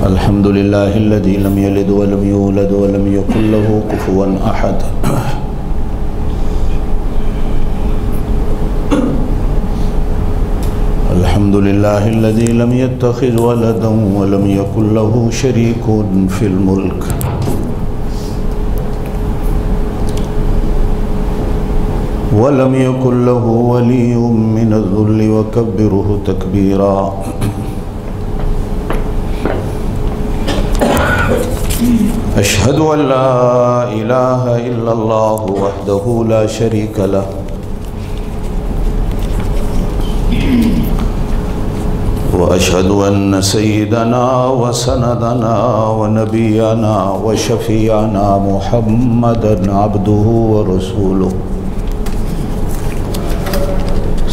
अल्हम्दुलिल्लाहिल्लज़ी lump यलिद वलम यूलद वलम यकुल लहू कुफुवन अहद। अल्हम्दुलिल्लाहिल्लज़ी lump यत्तखिज़ वलदन वलम यकुल लहू शरीकुन fill मुल्क। वलम यकुल लहू वलिय्युम मिनज़-ज़ुल्लि वकब्बिरहु तकबीरा। अशहदु अल्ला इलाहा इल्लल्लाहु वहदहु ला शरीका लह व अशहदु अन्न सय्यदना व सनदना व नबियना व शफीअना मुहम्मदन अब्दुहु व रसूलुहु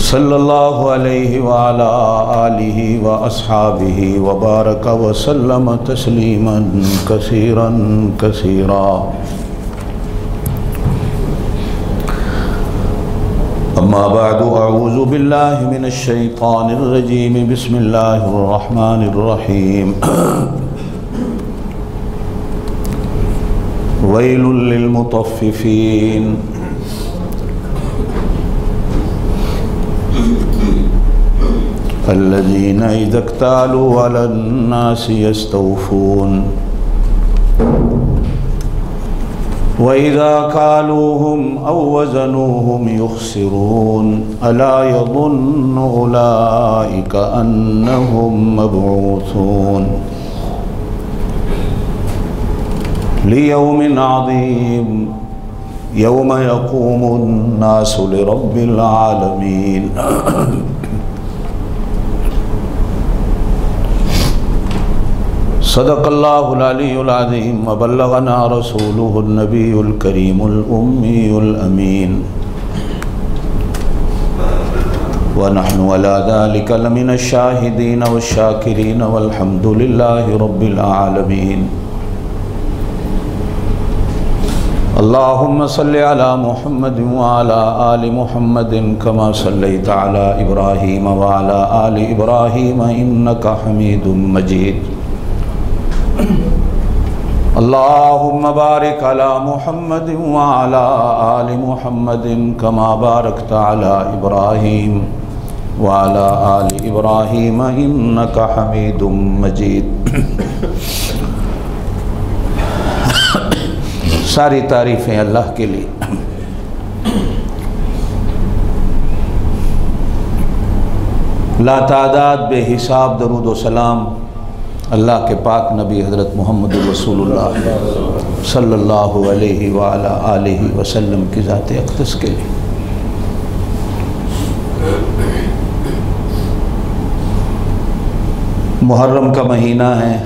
सल्लल्लाहु अलैहि व अला आलिहि व अस्हाबिहि व बारक व सल्लम तस्लीमन कसीरन कसीरा। अम्मा बअदु अऊज़ु बिल्लाहि मिनश शैतानिर रजीम। बिस्मिल्लाहिर रहमानिर रहीम। वैलुल लिल मुतफ्फिफीन। अल्लज़ीना इज़ा इक्तालू अलन्नासि यस्तौफ़ून व इज़ा कालूहुम औ वज़नूहुम युख़्सिरून अला यज़ुन्नु उलाइका अन्नहुम मबऊसून लियौमिन अज़ीम यौम यक़ूमुन्नासु लिरब्बिल आलमीन। सदक़ल्लाहुल अलियुल अज़ीम व बल्लगना रसूलुहुन नबियुल करीमुल उम्मियुल अमीन व नहनु अला ज़ालिका लमिनश शाहिदीन वश्शाकिरीन वल्हम्दुलिल्लाहि रब्बिल आलमीन। अल्लाहुम्मा सल्लि अला मुहम्मदिन व अला आलि मुहम्मदिन कमा सल्लैता अला इब्राहीम व अला आलि इब्राहीम इन्नका हमीदुम मजीद। अल्लाहुम्मा बारिक अला मुहम्मदिन व अला आलि मुहम्मदिन कमा बारकता अला इब्राहीम व अला आलि इब्राहीम इन्नका हमीदुम मजीद। सारी तारीफ़ें अल्लाह के लिए। लातादाद बेहिसाब दरूद व सलाम अल्लाह के पाक नबी हज़रत मोहम्मद रसूलुल्लाह सल्लल्लाहु अलैहि व अला आलिहि वसल्लम की ज़ात अक़दस के लिए। मुहर्रम का महीना है।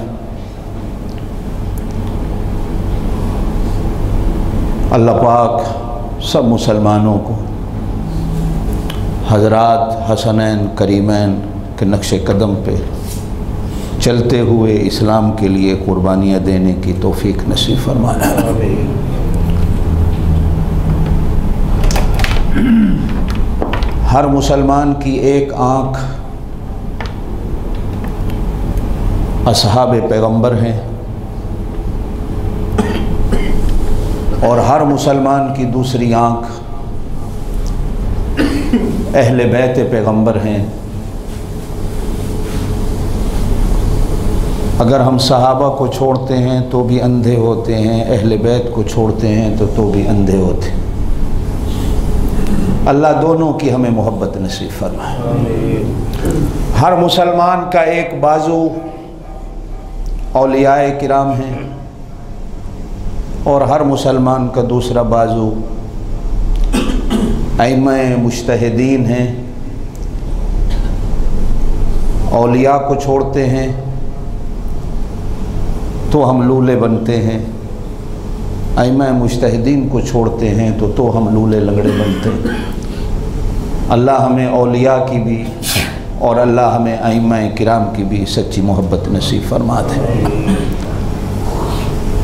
अल्लाह पाक सब मुसलमानों को हज़रात हसनैन करीमैन के नक्श कदम पे चलते हुए इस्लाम के लिए कुर्बानियाँ देने की तौफीक नसीब फरमाना। हर मुसलमान की एक आँख असहाबे पैगंबर हैं और हर मुसलमान की दूसरी आँख अहले बैत पैगंबर हैं। अगर हम सहाबा को छोड़ते हैं तो भी अंधे होते हैं, अहले बैत को छोड़ते हैं तो भी अंधे होते हैं। अल्लाह दोनों की हमें मोहब्बत नसीब फरमाए। हर मुसलमान का एक बाजू औलियाए किराम हैं और हर मुसलमान का दूसरा बाजू अइम्माए मुज्तहिदीन हैं। औलिया को छोड़ते हैं तो हम लूले बनते हैं, अइम्मा मुज्तहिदीन को छोड़ते हैं तो हम लूले लंगड़े बनते हैं। अल्लाह हमें औलिया की भी और अल्लाह हमें अइम्मा किराम की भी सच्ची मोहब्बत नसीब फरमा दे।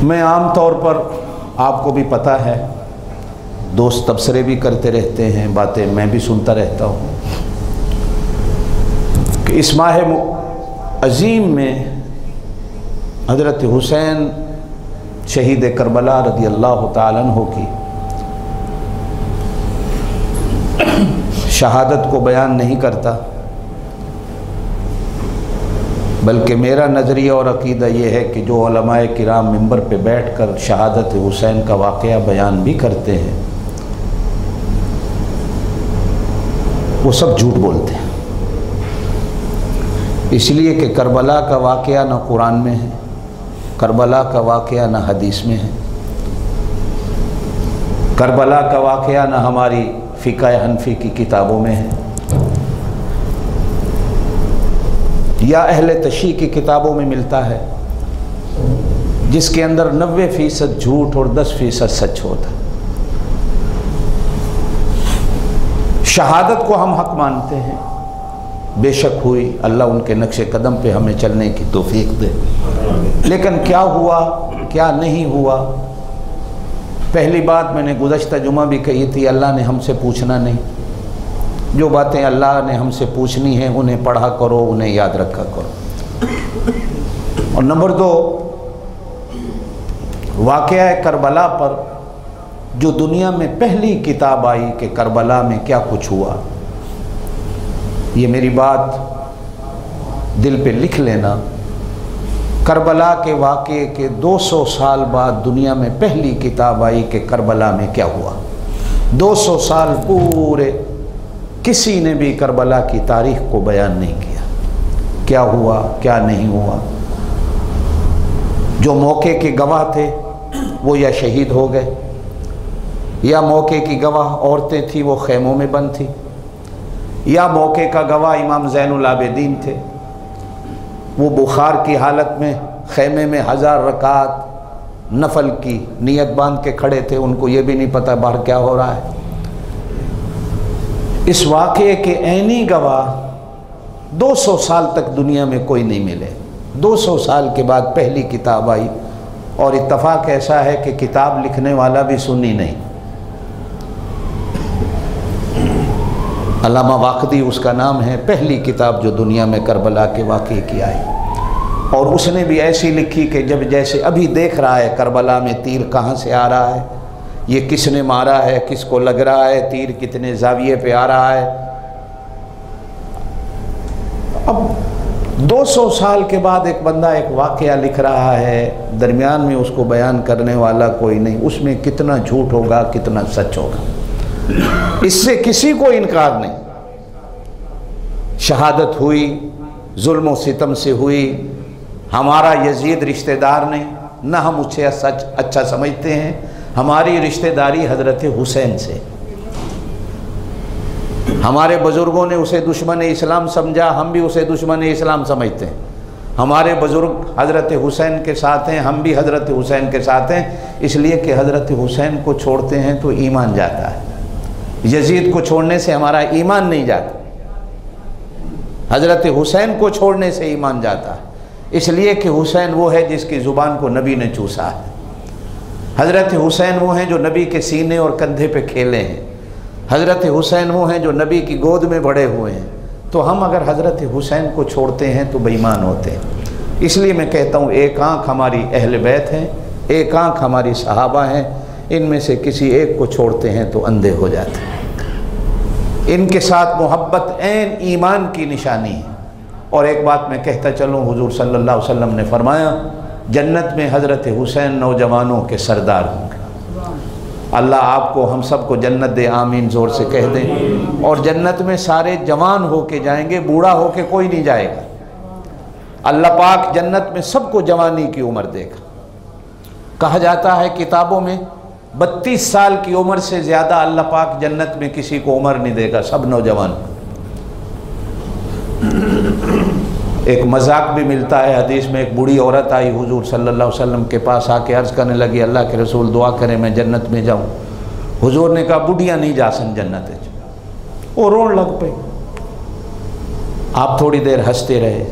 मैं आम तौर पर, आपको भी पता है, दोस्त तबसरे भी करते रहते हैं, बातें मैं भी सुनता रहता हूँ कि इस माह अज़ीम में हज़रत हुसैन शहीद करबला रज़ी अल्लाह ताला अन्हु की शहादत को बयान नहीं करता, बल्कि मेरा नज़रिया और अक़ीदा ये है कि जो उलमाए किराम मिंबर पे बैठकर शहादत हुसैन का वाक़या बयान भी करते हैं वो सब झूठ बोलते हैं। इसलिए कि करबला का वाक़या न कुरान में है, करबला का वाक़या न हदीस में है, करबला का वाक़या न हमारी फ़िक़्ह हनफ़ी की किताबों में है या अहले तशरीह की किताबों में मिलता है, जिसके अंदर 90% झूठ और 10% सच होता है। शहादत को हम हक मानते हैं, बेशक हुई, अल्लाह उनके नक्शे कदम पे हमें चलने की तौफीक दे। लेकिन क्या हुआ क्या नहीं हुआ, पहली बात मैंने गुज़श्ता जुमा भी कही थी, अल्लाह ने हमसे पूछना नहीं। जो बातें अल्लाह ने हमसे पूछनी है उन्हें पढ़ा करो, उन्हें याद रखा करो। और नंबर 2, वाक़या करबला पर जो दुनिया में पहली किताब आई कि करबला में क्या कुछ हुआ, ये मेरी बात दिल पे लिख लेना। करबला के वाक़े के 200 साल बाद दुनिया में पहली किताब आई कि करबला में क्या हुआ। 200 साल पूरे किसी ने भी करबला की तारीख़ को बयान नहीं किया, क्या हुआ क्या नहीं हुआ। जो मौके के गवाह थे वो या शहीद हो गए, या मौके की गवाह औरतें थी वो खेमों में बंद थी, या मौके का गवाह इमाम ज़ैनुल आबिदीन थे, वो बुखार की हालत में खेमे में 1000 रकात नफल की नियत बांध के खड़े थे, उनको ये भी नहीं पता बाहर क्या हो रहा है। इस वाक़े के ऐनी गवाह 200 साल तक दुनिया में कोई नहीं मिले। 200 साल के बाद पहली किताब आई, और इत्तफ़ाक़ ऐसा है कि किताब लिखने वाला भी सुन्नी नहीं, अल्लामा वाक़दी उसका नाम है। पहली किताब जो दुनिया में करबला के वाक़े की आई, और उसने भी ऐसी लिखी कि जब जैसे अभी देख रहा है करबला में तीर कहाँ से आ रहा है, ये किसने मारा है, किसको लग रहा है, तीर कितने जाविये पे आ रहा है। अब 200 साल के बाद एक बंदा एक वाक़या लिख रहा है, दरमियान में उसको बयान करने वाला कोई नहीं, उसमें कितना झूठ होगा कितना सच होगा, इससे किसी को इनकार नहीं। शहादत हुई, जुल्म व सितम से हुई, हमारा यजीद रिश्तेदार नहीं, न हम उसे सच अच्छा समझते हैं। हमारी रिश्तेदारी हज़रत हुसैन से, हमारे बुज़ुर्गों ने उसे दुश्मन इस्लाम समझा, हम भी उसे दुश्मन इस्लाम समझते हैं। हमारे बुज़ुर्ग हज़रत हुसैन के साथ हैं, हम भी हज़रत हुसैन के साथ हैं, इसलिए कि हज़रत हुसैन को छोड़ते हैं तो ईमान जाता है, यजीद को छोड़ने से हमारा ईमान नहीं जाता, हज़रत हुसैन को छोड़ने से ईमान जाता है। इसलिए कि हुसैन वो है जिसकी ज़ुबान को नबी ने चूसा है, हज़रत हुसैन वो हैं जो नबी के सीने और कंधे पे खेले हैं, हज़रत हुसैन वो हैं जो नबी की गोद में बड़े हुए हैं। तो हम अगर हज़रत हुसैन को छोड़ते हैं तो बेईमान होते हैं। इसलिए मैं कहता हूँ, एक आँख हमारी अहले बैत हैं, एक आँख हमारी सहाबा हैं, इनमें से किसी एक को छोड़ते हैं तो अंधे हो जाते हैं। इनके साथ मोहब्बत ऐन ईमान की निशानी है। और एक बात मैं कहता चलूँ, हुजूर सल्लल्लाहु अलैहि वसल्लम ने फरमाया, जन्नत में हज़रत हुसैन नौजवानों के सरदार होंगे। अल्लाह आपको हम सबको जन्नत दे, आमीन ज़ोर से कह दें। और जन्नत में सारे जवान हो के जाएंगे, बूढ़ा हो के कोई नहीं जाएगा। अल्लाह पाक जन्नत में सबको जवानी की उम्र देगा। कहा जाता है किताबों में 32 साल की उम्र से ज़्यादा अल्लाह पाक जन्नत में किसी को उम्र नहीं देगा, सब नौजवान। एक मजाक भी मिलता है, हदीस में एक बूढ़ी औरत आई हुजूर सल्लल्लाहु अलैहि वसल्लम के पास आके अर्ज़ करने लगी, अल्लाह के रसूल दुआ करें मैं जन्नत में जाऊँ। हुजूर ने कहा बुढ़िया नहीं जा सन जन्नत है। वो रोन लग पे। आप थोड़ी देर हंसते रहे,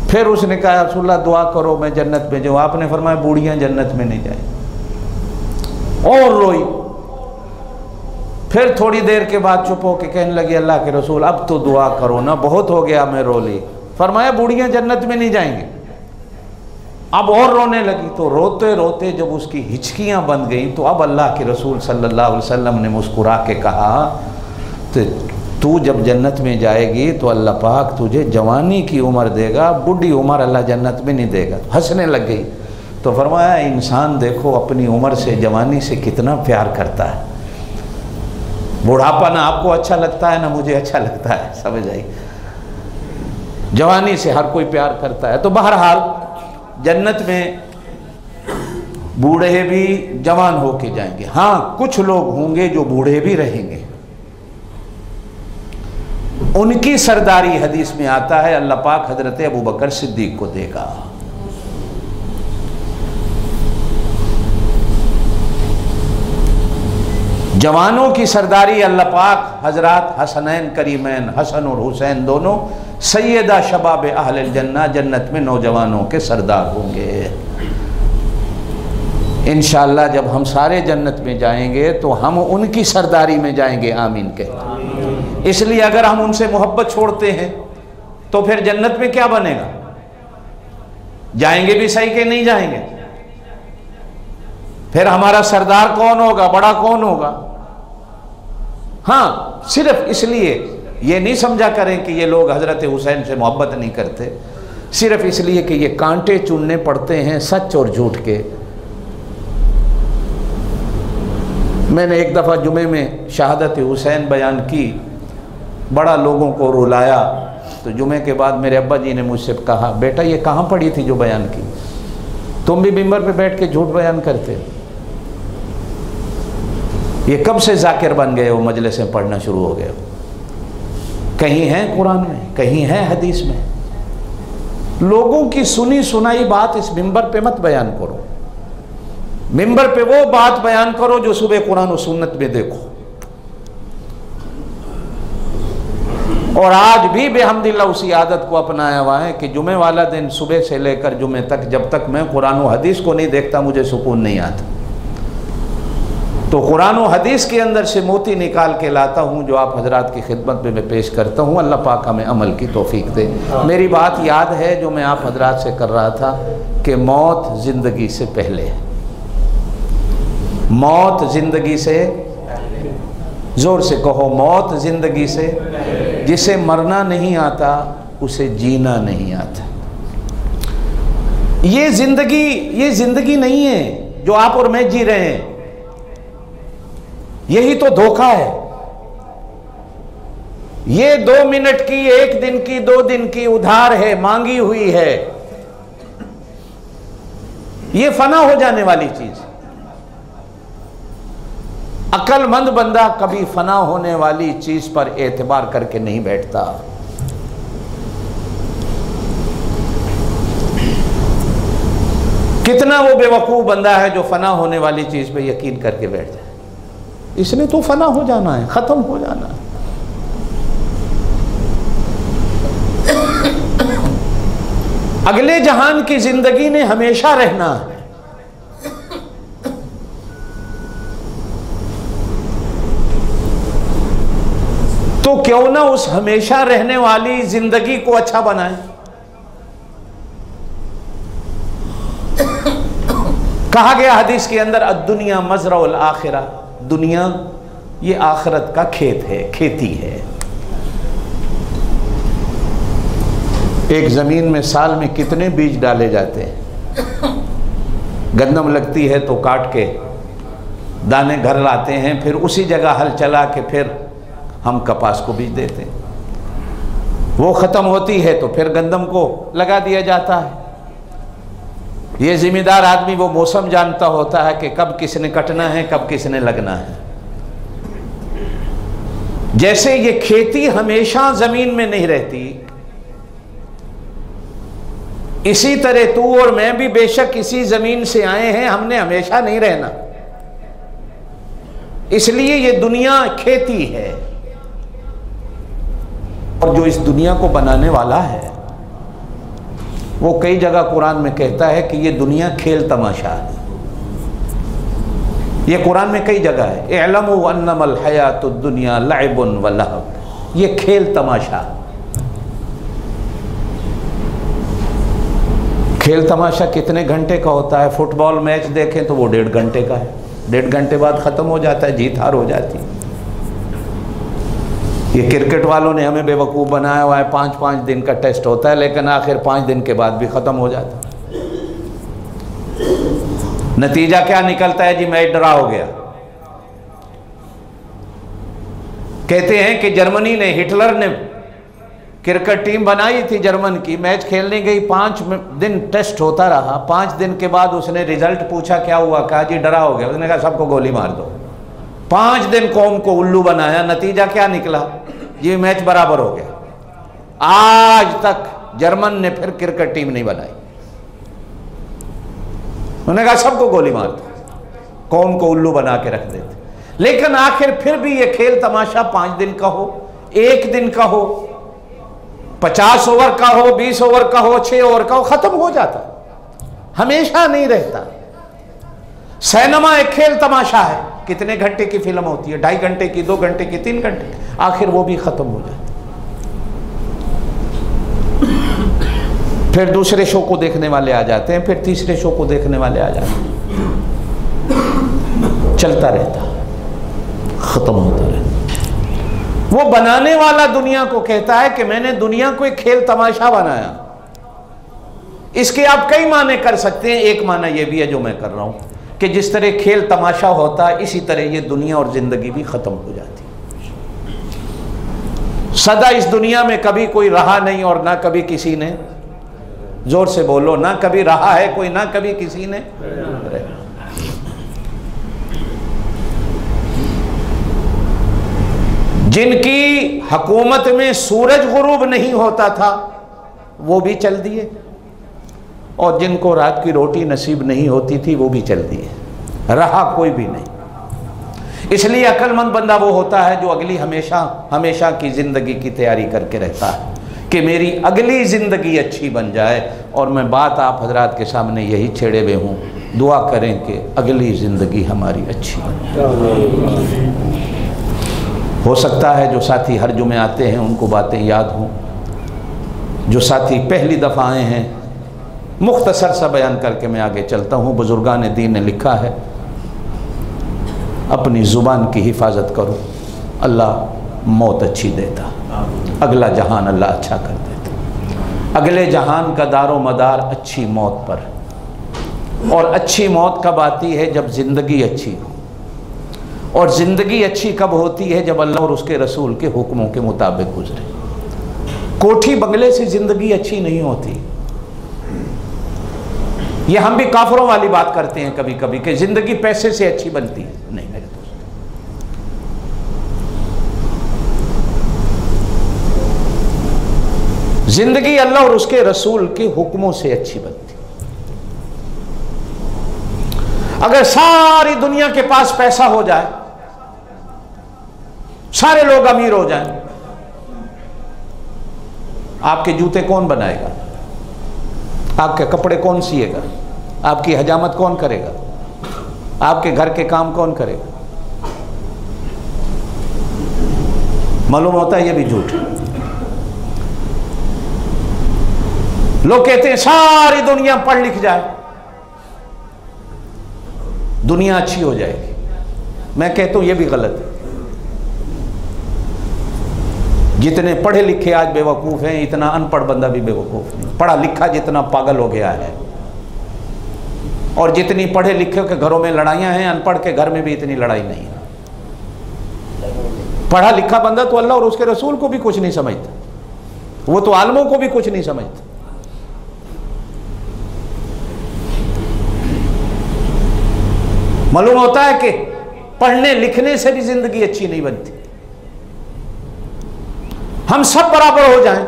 फिर उसने कहा रसूलल्लाह दुआ करो मैं जन्नत में जाऊँ। आपने फरमाया बूढ़ियाँ जन्नत में नहीं जाए। और रोई। फिर थोड़ी देर के बाद चुप होके कहने लगी अल्लाह के रसूल अब तो दुआ करो ना, बहुत हो गया मैं रो ली। फरमाया बूढ़ियाँ जन्नत में नहीं जाएंगी। अब और रोने लगी। तो रोते रोते जब उसकी हिचकियां बंद गई तो अब अल्लाह के रसूल सल्लल्लाहु अलैहि वसल्लम ने मुस्कुरा के कहा, तो तू जब जन्नत में जाएगी तो अल्लाह पाक तुझे जवानी की उम्र देगा, बुढ़ी उम्र अल्लाह जन्नत में नहीं देगा। हंसने लग गई। तो फरमाया, इंसान देखो अपनी उम्र से, जवानी से कितना प्यार करता है। बुढ़ापा ना आपको अच्छा लगता है ना मुझे अच्छा लगता है, समझ आई। जवानी से हर कोई प्यार करता है। तो बहरहाल जन्नत में बूढ़े भी जवान होके जाएंगे। हाँ, कुछ लोग होंगे जो बूढ़े भी रहेंगे, उनकी सरदारी हदीस में आता है अल्लाह पाक हजरत अबू बकर सिद्दीक को देगा। जवानों की सरदारी अल्लाह पाक हजरत हसनैन करीमैन, हसन और हुसैन दोनों सैयदा शबाब अहल जन्ना, जन्नत में नौजवानों के सरदार होंगे। इंशाअल्लाह जब हम सारे जन्नत में जाएंगे तो हम उनकी सरदारी में जाएंगे। आमीन के। इसलिए अगर हम उनसे मोहब्बत छोड़ते हैं तो फिर जन्नत में क्या बनेगा? जाएंगे भी सही के नहीं जाएंगे? फिर हमारा सरदार कौन होगा, बड़ा कौन होगा? हाँ, सिर्फ इसलिए ये नहीं समझा करें कि ये लोग हजरत हुसैन से मोहब्बत नहीं करते, सिर्फ इसलिए कि ये कांटे चुनने पड़ते हैं सच और झूठ के। मैंने एक दफ़ा जुमे में शहादत हुसैन बयान की, बड़ा लोगों को रुलाया। तो जुमे के बाद मेरे अब्बा जी ने मुझसे कहा, बेटा ये कहाँ पढ़ी थी जो बयान की? तुम भी मिंबर पे बैठ के झूठ बयान करते हो। ये कब से जाकिर बन गए हो, मजलिस में पढ़ना शुरू हो गए हो? कहीं है कुरान में, कहीं है हदीस में। लोगों की सुनी सुनाई बात इस मिंबर पे मत बयान करो। मिंबर पे वो बात बयान करो जो सुबह कुरान और सुन्नत में देखो। और आज भी बेहम्दिल्लाह उसी आदत को अपनाया हुआ है कि जुमे वाला दिन सुबह से लेकर जुमे तक जब तक मैं कुरान और हदीस को नहीं देखता मुझे सुकून नहीं आता। तो कुरान और हदीस के अंदर से मोती निकाल के लाता हूँ जो आप हजरात की खिदमत में मैं पेश करता हूँ। अल्लाह पाक हमें अमल की तौफीक दे। मेरी बात याद है जो मैं आप हजरात से कर रहा था कि मौत ज़िंदगी से पहले है। मौत ज़िंदगी से, ज़ोर से कहो, मौत ज़िंदगी से। जिसे मरना नहीं आता उसे जीना नहीं आता। ये ज़िंदगी नहीं है जो आप और मैं जी रहे हैं, यही तो धोखा है। ये 2 मिनट की, 1 दिन की, 2 दिन की उधार है, मांगी हुई है। ये फना हो जाने वाली चीज। अक्लमंद बंदा कभी फना होने वाली चीज पर एतबार करके नहीं बैठता। कितना वो बेवकूफ बंदा है जो फना होने वाली चीज पे यकीन करके बैठ जाए। इसने तो फना हो जाना है, खत्म हो जाना है। अगले जहान की जिंदगी ने हमेशा रहना है। तो क्यों ना उस हमेशा रहने वाली जिंदगी को अच्छा बनाए। कहा गया हदीस के अंदर, अद्दुनिया मज़रउल आखिरा, दुनिया ये आखिरत का खेत है, खेती है। एक जमीन में साल में कितने बीज डाले जाते हैं। गंदम लगती है तो काट के दाने घर लाते हैं, फिर उसी जगह हल चला के फिर हम कपास को बीज देते हैं। वो ख़त्म होती है तो फिर गंदम को लगा दिया जाता है। ये जिम्मेदार आदमी वो मौसम जानता होता है कि कब किसने कटना है, कब किसने लगना है। जैसे ये खेती हमेशा जमीन में नहीं रहती, इसी तरह तू और मैं भी बेशक इसी जमीन से आए हैं, हमने हमेशा नहीं रहना। इसलिए ये दुनिया खेती है। और जो इस दुनिया को बनाने वाला है वो कई जगह कुरान में कहता है कि ये दुनिया खेल तमाशा है। ये कुरान में कई जगह है, इअलमू अन्नमल हयातुद दुनिया लअबुन व लहब। ये खेल तमाशा, खेल तमाशा कितने घंटे का होता है? फुटबॉल मैच देखें तो वो 1.5 घंटे का है, 1.5 घंटे बाद ख़त्म हो जाता है, जीत हार हो जाती है। ये क्रिकेट वालों ने हमें बेवकूफ़ बनाया हुआ है, 5-5 दिन का टेस्ट होता है, लेकिन आखिर 5 दिन के बाद भी ख़त्म हो जाता है। नतीजा क्या निकलता है जी? मैच ड्रा हो गया। कहते हैं कि जर्मनी ने, हिटलर ने क्रिकेट टीम बनाई थी जर्मन की, मैच खेलने गई, 5 दिन टेस्ट होता रहा। 5 दिन के बाद उसने रिजल्ट पूछा क्या हुआ, कहा जी ड्रा हो गया। उसने कहा सबको गोली मार दो। 5 दिन कौम को उल्लू बनाया, नतीजा क्या निकला? ये मैच बराबर हो गया। आज तक जर्मन ने फिर क्रिकेट टीम नहीं बनाई। उन्होंने कहा सबको गोली मार दो, कौम को उल्लू बना के रख देते। लेकिन आखिर फिर भी ये खेल तमाशा 5 दिन का हो, 1 दिन का हो, 50 ओवर का हो, 20 ओवर का हो, 6 ओवर का हो, खत्म हो जाता, हमेशा नहीं रहता। सिनेमा एक खेल तमाशा है, कितने घंटे की फिल्म होती है? 2.5 घंटे की, 2 घंटे की, 3 घंटे, आखिर वो भी खत्म हो जाती। फिर दूसरे शो को देखने वाले आ जाते हैं, फिर तीसरे शो को देखने वाले आ जाते हैं, चलता रहता, खत्म होता रहता। वो बनाने वाला दुनिया को कहता है कि मैंने दुनिया को एक खेल तमाशा बनाया। इसके आप कई माने कर सकते हैं। एक माना ये भी है जो मैं कर रहा हूं कि जिस तरह खेल तमाशा होता है, इसी तरह ये दुनिया और जिंदगी भी खत्म हो जाती है। सदा इस दुनिया में कभी कोई रहा नहीं, और ना कभी किसी ने, जोर से बोलो, ना कभी रहा है कोई, ना कभी किसी ने रहा। जिनकी हुकूमत में सूरज गुरूब नहीं होता था वो भी चल दिए, और जिनको रात की रोटी नसीब नहीं होती थी वो भी चल दिए, रहा कोई भी नहीं। इसलिए अक्लमंद बंदा वो होता है जो अगली हमेशा की ज़िंदगी की तैयारी करके रहता है कि मेरी अगली ज़िंदगी अच्छी बन जाए। और मैं बात आप हजरात के सामने यही छेड़े हुए हूँ, दुआ करें कि अगली ज़िंदगी हमारी अच्छी बन जाए। हो सकता है जो साथी हर जुमे आते हैं उनको बातें याद हों, जो साथी पहली दफ़ा आए हैं, मुख्तसर सा बयान करके मैं आगे चलता हूँ। बुजुर्गान दीन ने लिखा है, अपनी ज़ुबान की हिफाजत करो, अल्लाह मौत अच्छी देता, अगला जहान अल्लाह अच्छा कर देता। अगले जहान का दारो मदार अच्छी मौत पर, और अच्छी मौत कब आती है? जब ज़िंदगी अच्छी हो। और ज़िंदगी अच्छी कब होती है? जब अल्लाह और उसके रसूल के हुक्मों के मुताबिक गुजरे। कोठी बंगले से ज़िंदगी अच्छी नहीं होती। ये हम भी काफरों वाली बात करते हैं कभी कभी कि ज़िंदगी पैसे से अच्छी बनती है। नहीं मेरे दोस्त, ज़िंदगी अल्लाह और उसके रसूल के हुक्मों से अच्छी बनती। अगर सारी दुनिया के पास पैसा हो जाए, सारे लोग अमीर हो जाएं, आपके जूते कौन बनाएगा? आपके कपड़े कौन सिएगा? आपकी हजामत कौन करेगा? आपके घर के काम कौन करेगा? मालूम होता है ये भी झूठ। लोग कहते हैं सारी दुनिया पढ़ लिख जाए, दुनिया अच्छी हो जाएगी। मैं कहता हूं ये भी गलत है। जितने पढ़े लिखे आज बेवकूफ़ हैं, इतना अनपढ़ बंदा भी बेवकूफ़ नहीं। पढ़ा लिखा जितना पागल हो गया है, और जितनी पढ़े लिखे के घरों में लड़ाइयाँ हैं, अनपढ़ के घर में भी इतनी लड़ाई नहीं है। पढ़ा लिखा बंदा तो अल्लाह और उसके रसूल को भी कुछ नहीं समझता, वो तो आलमों को भी कुछ नहीं समझता। मालूम होता है कि पढ़ने लिखने से भी जिंदगी अच्छी नहीं बनती। हम सब बराबर हो जाएं,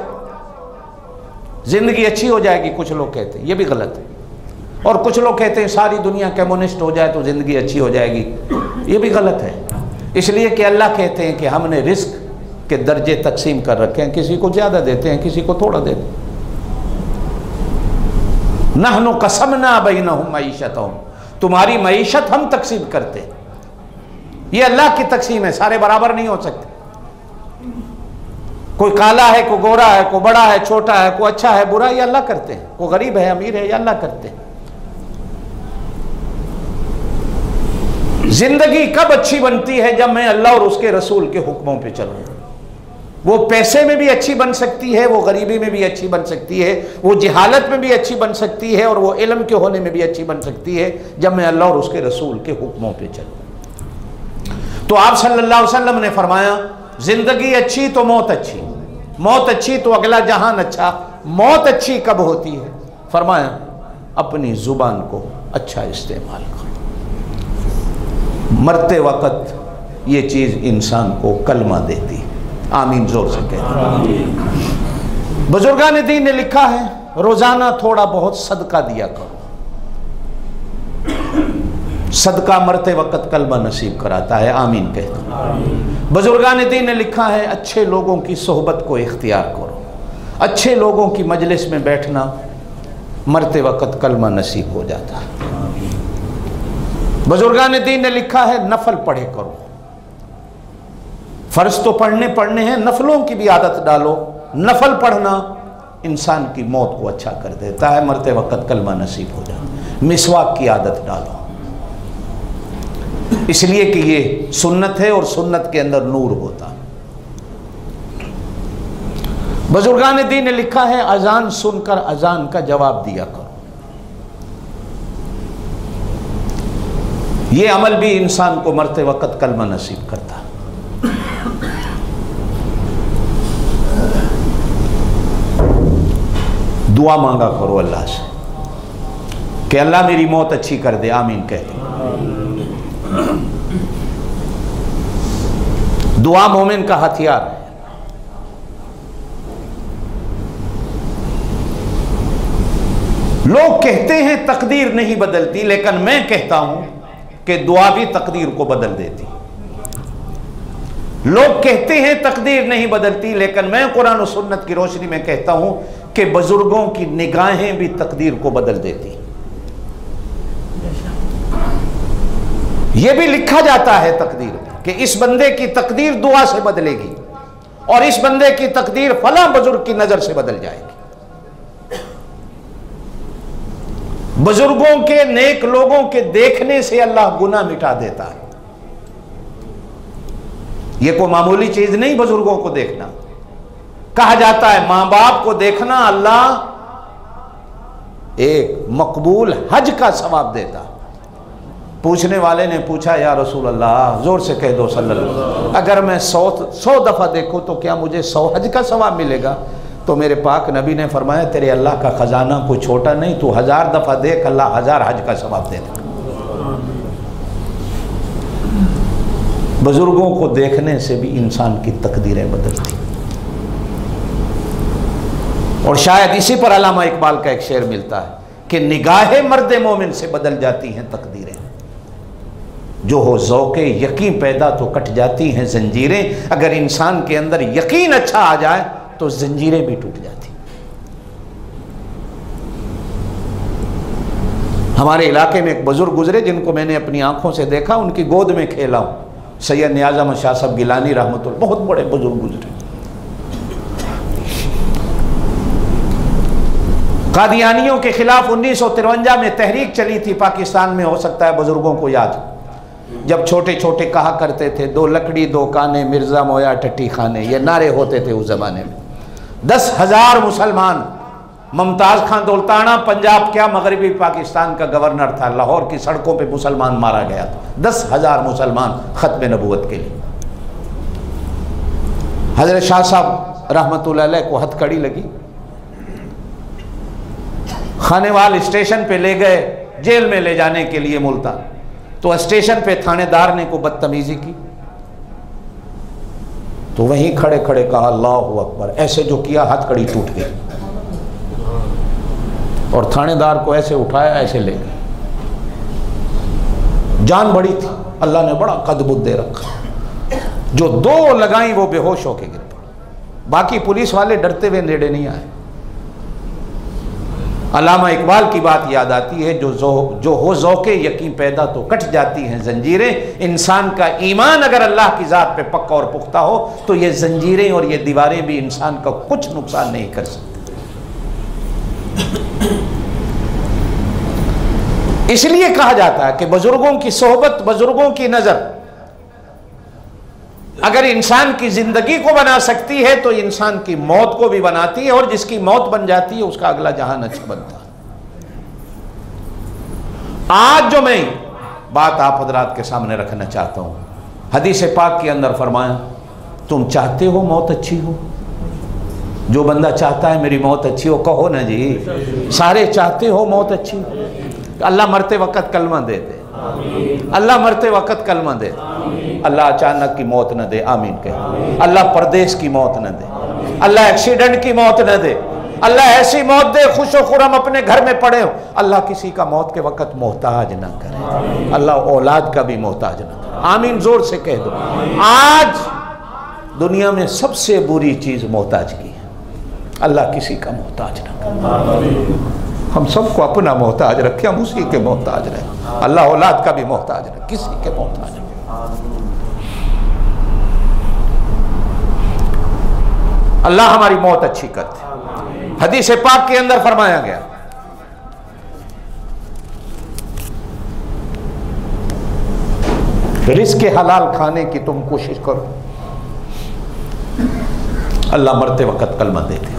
जिंदगी अच्छी हो जाएगी, कुछ लोग कहते हैं, ये भी गलत है। और कुछ लोग कहते हैं सारी दुनिया कम्युनिस्ट हो जाए तो जिंदगी अच्छी हो जाएगी, ये भी गलत है। इसलिए कि अल्लाह कहते हैं कि हमने रिस्क के दर्जे तकसीम कर रखे हैं, किसी को ज़्यादा देते हैं, किसी को थोड़ा देते हैं। नहनु कसमना बैनहुम मईशतहुम, तुम्हारी मईशत हम तकसीम करते हैं। ये अल्लाह की तकसीम है, सारे बराबर नहीं हो सकते। कोई काला है, कोई गोरा है, कोई बड़ा है, छोटा है, कोई अच्छा है, बुरा, ये अल्लाह करते हैं। कोई गरीब है, अमीर है, ये अल्लाह करते हैं। जिंदगी कब अच्छी बनती है? जब मैं अल्लाह और उसके रसूल के हुक्मों पे चलूँ। वो पैसे में भी अच्छी बन सकती है, वो गरीबी में भी अच्छी बन सकती है, वो जहालत में भी अच्छी बन सकती है, और वो इल्म के होने में भी अच्छी बन सकती है, जब मैं अल्लाह और उसके रसूल के हुक्मों पे चलूँ। तो आप सल्लल्लाहु अलैहि वसल्लम ने फरमाया, जिंदगी अच्छी तो मौत अच्छी, मौत अच्छी तो अगला जहान अच्छा। मौत अच्छी कब होती है? फरमाया, अपनी जुबान को अच्छा इस्तेमाल करो। मरते वक्त ये चीज इंसान को कलमा देती है। आमीन, जोर से कहते। बुजुर्गान दीन ने लिखा है, रोजाना थोड़ा बहुत सदका दिया करो। सदका मरते वक्त कलमा नसीब कराता है। आमीन कहते। बुजुर्गान दीन ने लिखा है, अच्छे लोगों की सोहबत को इख्तियार करो। अच्छे लोगों की मजलिस में बैठना मरते वक्त कलमा नसीब हो जाता है। बुजुर्गान दीन ने लिखा है, नफल पढ़े करो। फर्ज तो पढ़ने हैं, नफलों की भी आदत डालो। नफल पढ़ना इंसान की मौत को अच्छा कर देता है, मरते वक्त कलमा नसीब हो जाता है। मिसवाक की आदत डालो, इसलिए कि ये सुन्नत है और सुन्नत के अंदर नूर होता है। बुजुर्गान दीन ने लिखा है, अजान सुनकर अजान का जवाब दिया करो। ये अमल भी इंसान को मरते वक्त कलमा नसीब करता है। दुआ मांगा करो अल्लाह से कि अल्लाह मेरी मौत अच्छी कर दे। आमीन कहते। दुआ मोमिन का हथियार है। लोग कहते हैं तकदीर नहीं बदलती, लेकिन मैं कहता हूं कि दुआ भी तकदीर को बदल देती। लोग कहते हैं तकदीर नहीं बदलती, लेकिन मैं कुरान और सुन्नत की रोशनी में कहता हूं कि बुजुर्गों की निगाहें भी तकदीर को बदल देती। यह भी लिखा जाता है तकदीर में कि इस बंदे की तकदीर दुआ से बदलेगी और इस बंदे की तकदीर फला बुजुर्ग की नजर से बदल जाएगी। बुजुर्गों के, नेक लोगों के देखने से अल्लाह गुनाह मिटा देता है। यह कोई मामूली चीज नहीं बुजुर्गों को देखना। कहा जाता है मां बाप को देखना अल्लाह एक मकबूल हज का सवाब देता। पूछने वाले ने पूछा, या रसूल अल्लाह, जोर से कह दो सल्लल्लाहु, अगर मैं 100 दफा देखूं तो क्या मुझे 100 हज का सवाब मिलेगा? तो मेरे पाक नबी ने फरमाया, तेरे अल्लाह का खजाना कोई छोटा नहीं, तू 1000 दफा देख, अल्लाह 1000 हज का सवाब दे देगा। बुजुर्गों को देखने से भी इंसान की तकदीरें बदलती। और शायद इसी पर अल्लामा इकबाल का एक शेर मिलता है कि निगाहे मर्द मोमिन से बदल जाती हैं तकदीरें, जो हो ज़ौक़े यकीन पैदा तो कट जाती हैं जंजीरें। अगर इंसान के अंदर यकीन अच्छा आ जाए तो जंजीरें भी टूट जाती। हमारे इलाके में एक बुजुर्ग गुजरे जिनको मैंने अपनी आंखों से देखा, उनकी गोद में खेला हूं। सैयद नियाज़ अहमद शाह साहब गिलानी रहमतुल्लाह, बहुत बड़े बुजुर्ग गुजरे। कादियानियों के खिलाफ 1953 में तहरीक चली थी पाकिस्तान में, हो सकता है बुजुर्गों को याद, जब छोटे छोटे कहा करते थे, 2 लकड़ी 2 काने, मिर्जा मोया टट्टी खाने, ये नारे होते थे उस जमाने में। 10,000 मुसलमान, मुमताज़ खान दौलताना पंजाब क्या मगरबी पाकिस्तान का गवर्नर था, लाहौर की सड़कों पे मुसलमान मारा गया था। 10,000 मुसलमान खत्म नबूवत के लिए। हजरत शाह साहब रहमतुल्लाह अलैह को हथकड़ी लगी, खानेवाल स्टेशन पे ले गए जेल में ले जाने के लिए मुल्तान। तो स्टेशन पे थानेदार ने को बदतमीजी की, तो वहीं खड़े खड़े कहा अल्लाहु अकबर, ऐसे जो किया हथकड़ी टूट गई और थानेदार को ऐसे उठाया, ऐसे ले गए। जान बड़ी थी, अल्लाह ने बड़ा कदबुद दे रखा। जो 2 लगाई वो बेहोश होके गिर पड़ा, बाकी पुलिस वाले डरते हुए नेड़े नहीं आए। अल्लामा इकबाल की बात याद आती है, जो हो ज़ौक़े यकीन पैदा तो कट जाती हैं जंजीरें। इंसान का ईमान अगर अल्लाह की ज़ात पे पक्का और पुख्ता हो तो ये जंजीरें और ये दीवारें भी इंसान का कुछ नुकसान नहीं कर सकती। इसलिए कहा जाता है कि बुजुर्गों की सोहबत, बुजुर्गों की नज़र अगर इंसान की जिंदगी को बना सकती है तो इंसान की मौत को भी बनाती है, और जिसकी मौत बन जाती है उसका अगला जहान अच्छा बनता है। आज जो मैं बात आप हजरात के सामने रखना चाहता हूं, हदीस पाक के अंदर फरमाया, तुम चाहते हो मौत अच्छी हो? जो बंदा चाहता है मेरी मौत अच्छी हो, कहो ना जी। सारे चाहते हो मौत अच्छी हो? अल्लाह मरते वक्त कलमा दे दे, अल्लाह मरते वक्त कलमा दे, अल्लाह अचानक की मौत न दे, आमीन कहे। अल्लाह परदेश की मौत न दे, अल्लाह एक्सीडेंट की मौत न दे, अल्लाह ऐसी मौत दे खुशो खुरम अपने घर में पड़े हो। अल्लाह किसी का मौत के वक्त मोहताज ना करे, अल्लाह औलाद का भी मोहताज ना करे, आमीन जोर से कह दो। आज दुनिया में सबसे बुरी चीज मोहताज की है, अल्लाह किसी का मोहताज ना करे। हम सबको अपना मोहताज रखे, हम उसी के मोहताज रहे। अल्लाह औलाद का भी मोहताज रहे, किसी के मोहताज रहे। अल्लाह हमारी मौत अच्छी करते। हदीस पाक के अंदर फरमाया गया, रिज़्क़ हलाल खाने की तुम कोशिश करो, अल्लाह मरते वक्त कलमा देते।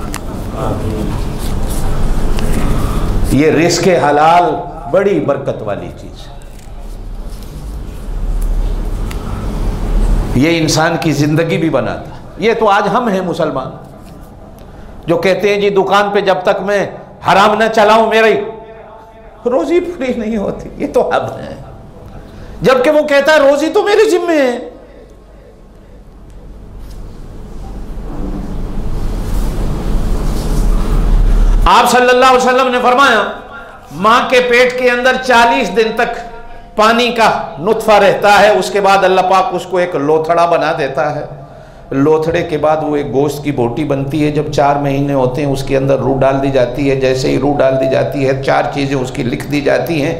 ये रिज़्क़ हलाल बड़ी बरकत वाली चीज, ये इंसान की जिंदगी भी बनाता है। ये तो आज हम हैं मुसलमान जो कहते हैं जी दुकान पे जब तक मैं हराम न चलाऊं मेरी रोजी पूरी नहीं होती। ये तो अब है, जबकि वो कहता है रोजी तो मेरे जिम्मे है। आप सल्लल्लाहु अलैहि वसल्लम ने फरमाया, मां के पेट के अंदर 40 दिन तक पानी का नुत्फा रहता है, उसके बाद अल्लाह पाक उसको एक लोथड़ा बना देता है। लोथड़े के बाद वो एक गोश्त की बोटी बनती है। जब 4 महीने होते हैं उसके अंदर रूह डाल दी जाती है। जैसे ही रूह डाल दी जाती है 4 चीज़ें उसकी लिख दी जाती हैं।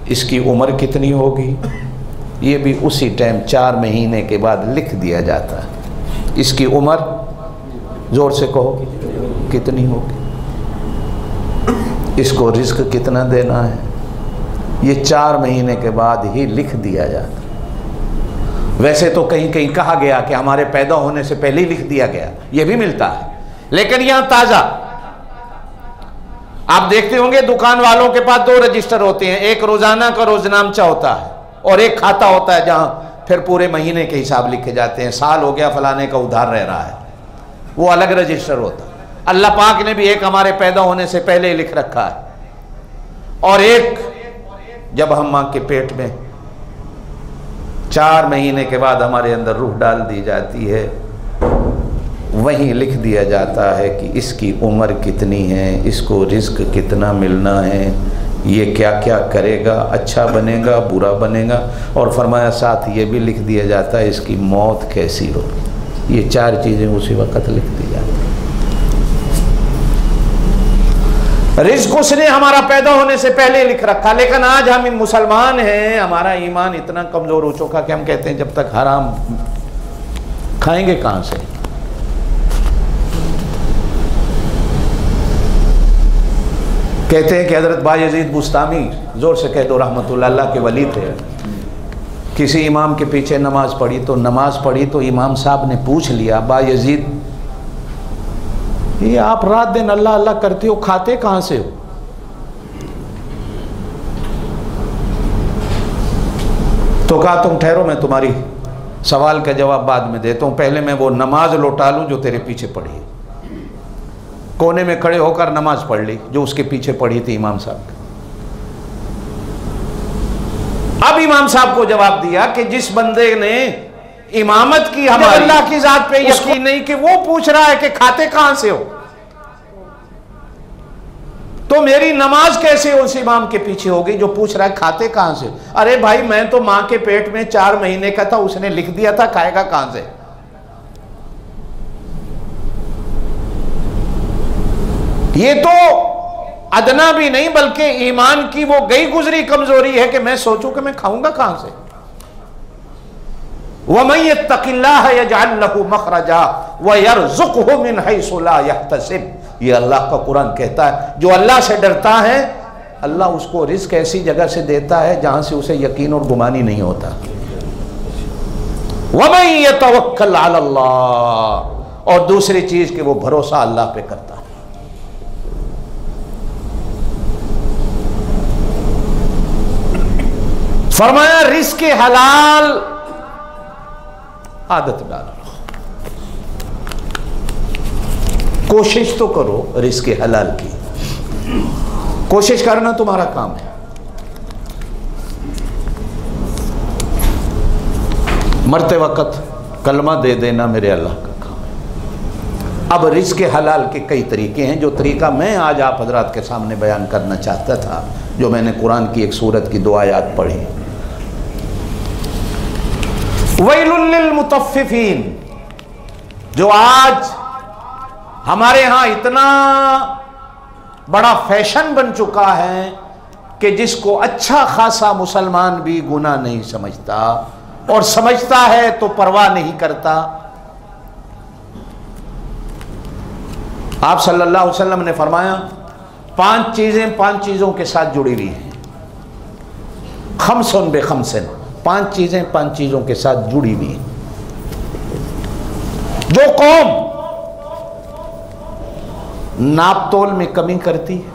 इसकी उम्र कितनी होगी, ये भी उसी टाइम 4 महीने के बाद लिख दिया जाता है। इसकी उम्र जोर से कहो कितनी होगी, इसको रिस्क कितना देना है, ये 4 महीने के बाद ही लिख दिया जाता। वैसे तो कहीं कहीं कहा गया कि हमारे पैदा होने से पहले ही लिख दिया गया, ये भी मिलता है, लेकिन यहां ताजा। आप देखते होंगे दुकान वालों के पास 2 रजिस्टर होते हैं, एक रोजाना का रोजनामचा होता है और एक खाता होता है जहां फिर पूरे महीने के हिसाब लिखे जाते हैं। साल हो गया फलाने का उधार रह रहा है, वो अलग रजिस्टर होता है। अल्लाह पाक ने भी एक हमारे पैदा होने से पहले ही लिख रखा है, और एक जब हम मां के पेट में 4 महीने के बाद हमारे अंदर रूह डाल दी जाती है, वहीं लिख दिया जाता है कि इसकी उम्र कितनी है, इसको रिस्क कितना मिलना है, ये क्या क्या करेगा, अच्छा बनेगा बुरा बनेगा, और फरमाया साथ ये भी लिख दिया जाता है इसकी मौत कैसी होगी। ये 4 चीज़ें उसी वक्त लिख दी जाती हैं। रिज़्क़ उसने हमारा पैदा होने से पहले लिख रखा, लेकिन आज हम मुसलमान हैं, हमारा ईमान इतना कमज़ोर हो चुका कि हम कहते हैं जब तक हराम खाएंगे कहाँ से। कहते हैं कि हज़रत बायज़ीद बुस्तामी, ज़ोर से कह दो रहमतुल्लाह, अल्लाह के वली थे। किसी इमाम के पीछे नमाज पढ़ी तो इमाम साहब ने पूछ लिया, बायज़ीद ये आप रात दिन अल्लाह अल्लाह करते हो, खाते कहां से हो? तो कहा तुम ठहरो, मैं तुम्हारी सवाल का जवाब बाद में देता हूं, पहले मैं वो नमाज लौटा लूं जो तेरे पीछे पढ़ी है। कोने में खड़े होकर नमाज पढ़ ली जो उसके पीछे पढ़ी थी इमाम साहब। अब इमाम साहब को जवाब दिया कि जिस बंदे ने इमामत की हमारी अल्लाह की जात पे यकीन नहीं, कि वो पूछ रहा है कि खाते कहां से हो, तो मेरी नमाज कैसे उस इमाम के पीछे होगी जो पूछ रहा है खाते कहां से। अरे भाई मैं तो मां के पेट में 4 महीने का था, उसने लिख दिया था, खाएगा कहां से। ये तो अदना भी नहीं बल्कि ईमान की वो गई गुजरी कमजोरी है कि मैं सोचूं कि मैं खाऊंगा कहां से। वमन यत्तकिल्लाह यजअल लहू मखरजा व यरज़ुक़हु मिन हैसु ला यहतसिब। ये अल्लाह का कुरान कहता है, जो अल्लाह से डरता है अल्लाह उसको रिस्क ऐसी जगह से देता है जहां से उसे यकीन और गुमानी नहीं होता। वमन यतवक्कल अल्लाह, और दूसरी चीज कि वो भरोसा अल्लाह पे करता है। फरमाया रिस्क हलाल आदत डालो, कोशिश तो करो रिस्क हलाल की, कोशिश करना तुम्हारा काम है। मरते वक्त कलमा दे देना मेरे अल्लाह का काम है। अब रिस्क हलाल के कई तरीके हैं, जो तरीका मैं आज आप हजरात के सामने बयान करना चाहता था, जो मैंने कुरान की एक सूरत की 2 आयत पढ़ी। वैलुल लिल मुतफ्फिफीन, जो आज हमारे यहां इतना बड़ा फैशन बन चुका है कि जिसको अच्छा खासा मुसलमान भी गुनाह नहीं समझता, और समझता है तो परवाह नहीं करता। आप सल्लल्लाहु अलैहि वसल्लम ने फरमाया 5 चीजें 5 चीजों के साथ जुड़ी हुई हैं। खमसन बे खमसन, 5 चीजें 5 चीजों के साथ जुड़ी हुई हैं। जो कौम नाप तोल में कमी करती है,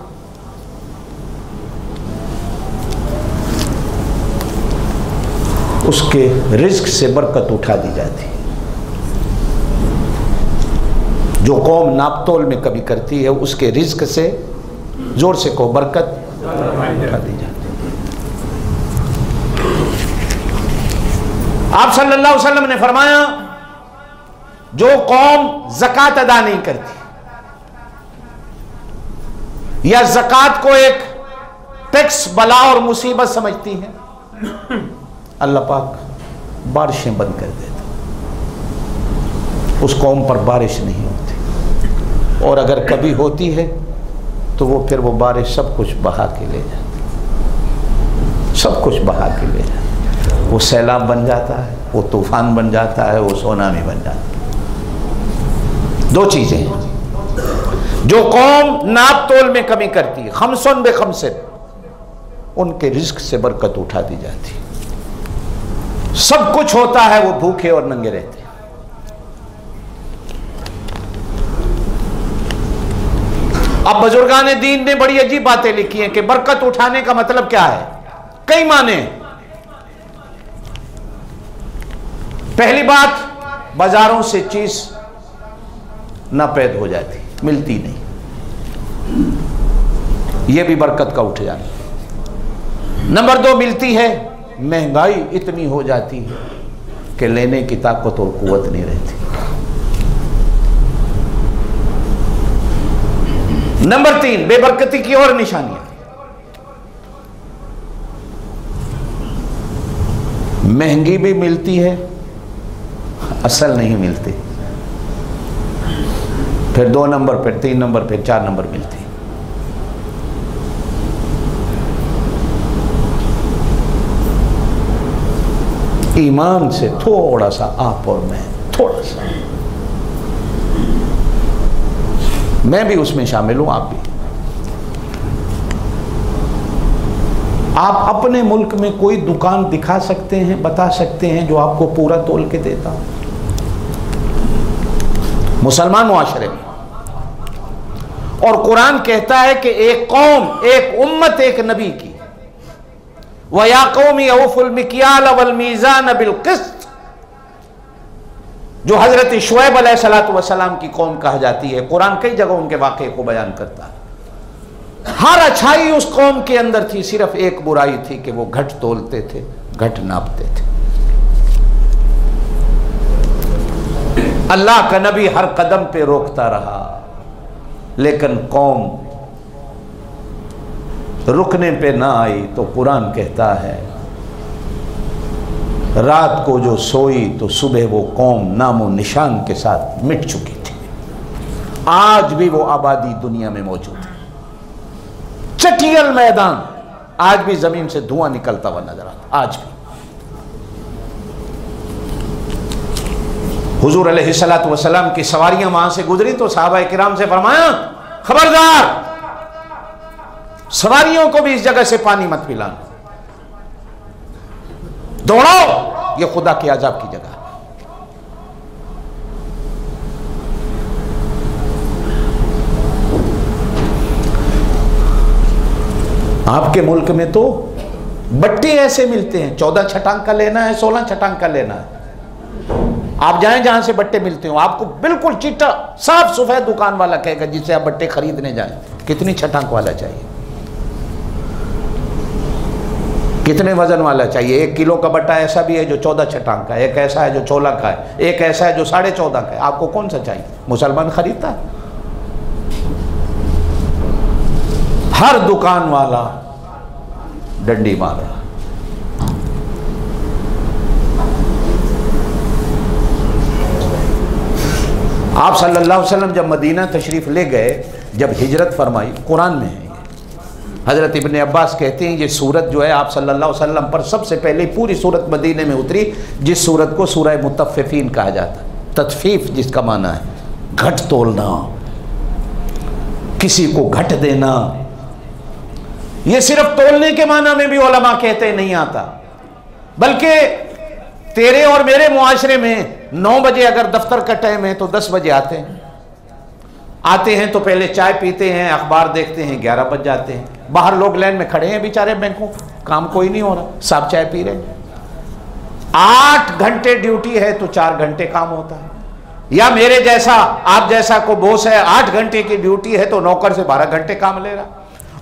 उसके रिस्क से बरकत उठा दी जाती है। जो कौम नाप तोल में कमी करती है उसके रिस्क से, जोर से को बरकत उठा दी जाती है। आप सल्लल्लाहु अलैहि वसल्लम ने फरमाया जो कौम ज़कात अदा नहीं करती या ज़कात को एक टैक्स बला और मुसीबत समझती है, अल्लाह पाक बारिशें बंद कर देता, उस कौम पर बारिश नहीं होती, और अगर कभी होती है तो वो फिर वो बारिश सब कुछ बहा के ले जाती, सब कुछ बहा के ले जाती। वो सैलाब बन जाता है, वो तूफान बन जाता है, वो सुनामी बन जाता है। 2 चीजें हैं। जो कौम नाप तोल में कमी करती है, खमसन बे खमसन, उनके रिस्क से बरकत उठा दी जाती है। सब कुछ होता है, वो भूखे और नंगे रहते हैं। अब बुजुर्गान दीन ने बड़ी अजीब बातें लिखी हैं कि बरकत उठाने का मतलब क्या है। कई माने। पहली बात, बाजारों से चीज नापैद हो जाती, मिलती नहीं, यह भी बरकत का उठ जाना। नंबर 2, मिलती है, महंगाई इतनी हो जाती है कि लेने की ताकत और कुव्वत नहीं रहती। नंबर 3, बेबरकती की और निशानियां। महंगी भी मिलती है, असल नहीं मिलती, फिर 2 नंबर, फिर 3 नंबर, फिर 4 नंबर मिलती। ईमान से थोड़ा सा आप और मैं, थोड़ा सा, मैं भी उसमें शामिल हूं, आप भी। आप अपने मुल्क में कोई दुकान दिखा सकते हैं, बता सकते हैं जो आपको पूरा तोल के देता, मुसलमान मुआशरे में। और कुरान कहता है कि एक कौम, एक उम्मत, एक नबी की, वया कौमी औफुल मिक्याल वल मीज़ान बिल क़िस्त, जो हजरत शुएब अलैहिस्सलातु वस्सलाम की कौम कहा जाती है। कुरान कई जगह उनके वाक़े को बयान करता है। हर अच्छाई उस कौम के अंदर थी, सिर्फ एक बुराई थी कि वो घट तोलते थे, घट नापते थे। अल्लाह का नबी हर कदम पे रोकता रहा, लेकिन कौम रुकने पे ना आई तो कुरान कहता है रात को जो सोई तो सुबह वो कौम नामो निशान के साथ मिट चुकी थी। आज भी वो आबादी दुनिया में मौजूद है। चटियल मैदान, आज भी जमीन से धुआं निकलता हुआ नजर आता, आज भी। हुजूर अलैहिस्सलातु वस्सलाम की सवारियां वहां से गुजरी तो सहाबा किराम से फरमाया, खबरदार, सवारियों को भी इस जगह से पानी मत पिलाना, दौड़ाओ, ये खुदा के अजाब की जगह। आपके मुल्क में तो बट्टे ऐसे मिलते हैं, 14 छटांग का लेना है, 16 छटांग का लेना है। आप जाएं जहां से बट्टे मिलते हो, आपको बिल्कुल चिट्टा साफ सफेद दुकान वाला कहेगा जिससे आप बट्टे खरीदने जाएं, कितनी छटांग वाला चाहिए, कितने वजन वाला चाहिए। 1 किलो का बट्टा ऐसा भी है जो 14 छटांग का है, एक ऐसा है जो 16 का है, एक ऐसा है जो 14.5 का है। आपको कौन सा चाहिए? मुसलमान खरीदता है। हर दुकान वाला डंडी मार रहा। आप सल्लल्लाहु अलैहि वसल्लम जब मदीना तशरीफ ले गए, जब हिजरत फरमाई, कुरान में है, हज़रत इब्ने अब्बास कहते हैं ये सूरत जो है आप सल्लल्लाहु अलैहि वसल्लम पर सबसे पहले पूरी सूरत मदीने में उतरी, जिस सूरत को सूरह मुतफ़्फ़िफ़ीन कहा जाता है। तत्फ़ीफ़ जिसका माना है घट तोलना, किसी को घट देना। ये सिर्फ तोलने के माना में भी उलमा कहते नहीं आता, बल्कि तेरे और मेरे मुआशरे में 9 बजे अगर दफ्तर का टाइम है तो 10 बजे आते हैं तो पहले चाय पीते हैं, अखबार देखते हैं, 11 बज जाते हैं। बाहर लोग लाइन में खड़े हैं बेचारे, बैंकों काम कोई नहीं हो रहा, सब चाय पी रहे हैं। 8 घंटे ड्यूटी है तो 4 घंटे काम होता है। या मेरे जैसा आप जैसा को बॉस है, 8 घंटे की ड्यूटी है तो नौकर से 12 घंटे काम ले रहा,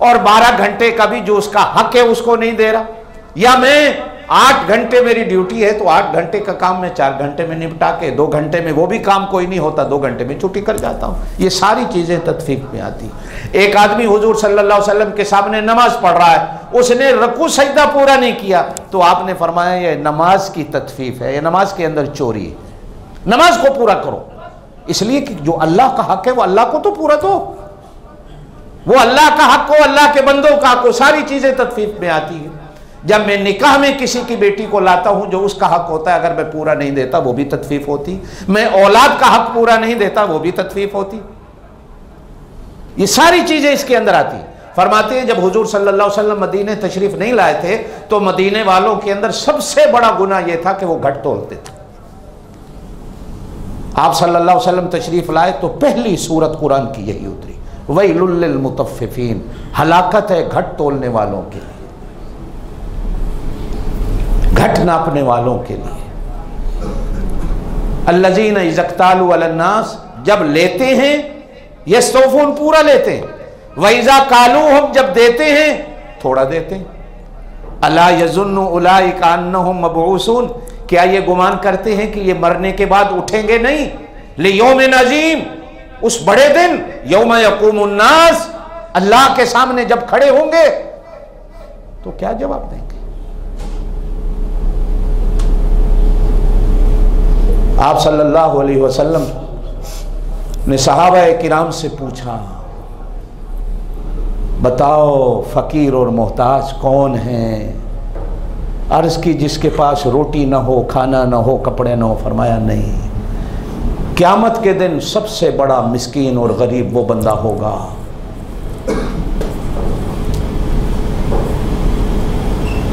और 12 घंटे का भी जो उसका हक है उसको नहीं दे रहा। या मैं 8 घंटे मेरी ड्यूटी है तो 8 घंटे का काम मैं 4 घंटे में निपटा के 2 घंटे में, वो भी काम कोई नहीं होता, 2 घंटे में छुट्टी कर जाता हूँ। ये सारी चीजें तत्फीक में आती। एक आदमी हुजूर सल्लल्लाहु अलैहि वसल्लम के सामने नमाज पढ़ रहा है, उसने रकू सजदा पूरा नहीं किया तो आपने फरमाया ये नमाज की तत्फीफ है, ये नमाज के अंदर चोरी है, नमाज को पूरा करो। इसलिए कि जो अल्लाह का हक है वो अल्लाह को तो पूरा दो, वो अल्लाह का हक को, अल्लाह के बंदों का हक को, सारी चीजें तत्फीफ में आती है। जब मैं निकाह में किसी की बेटी को लाता हूं, जो उसका हक होता है अगर मैं पूरा नहीं देता वो भी तत्फीफ होती, मैं औलाद का हक पूरा नहीं देता वो भी तत्फीफ होती। ये सारी चीजें इसके अंदर आती। फरमाते हैं जब हुजूर सल्लल्लाहु अलैहि वसल्लम मदीने तशरीफ नहीं लाए थे तो मदीने वालों के अंदर सबसे बड़ा गुनाह यह था कि वो घट तोलते थे। आप सल्लल्लाहु अलैहि वसल्लम तशरीफ लाए तो पहली सूरत कुरान की यही उतरी, वैलुल लिल मुतफ्फिफीन, हलाकत है घट तोलने वालों के लिए, घट नापने वालों के लिए। अल्लज़ीना इज़्क़तालू अलन्नास, जब लेते हैं यस्तौफ़ून, पूरा लेते हैं, वइज़ा कालूहुम, जब देते हैं थोड़ा देते हैं। अला यज़ुन्नु उलाइका अन्नहुम मबऊसून, क्या ये गुमान करते हैं कि ये मरने के बाद उठेंगे नहीं? लियौमिन अज़ीम, उस बड़े दिन, यौम यक़ूमुन नास, अल्लाह के सामने जब खड़े होंगे तो क्या जवाब देंगे? आप सल्लल्लाहु अलैहि वसल्लम ने सहाबा किराम से पूछा, बताओ फकीर और मोहताज कौन है? अर्ज की जिसके पास रोटी ना हो, खाना ना हो, कपड़े ना हो। फरमाया नहीं, क़यामत के दिन सबसे बड़ा मिस्कीन और गरीब वो बंदा होगा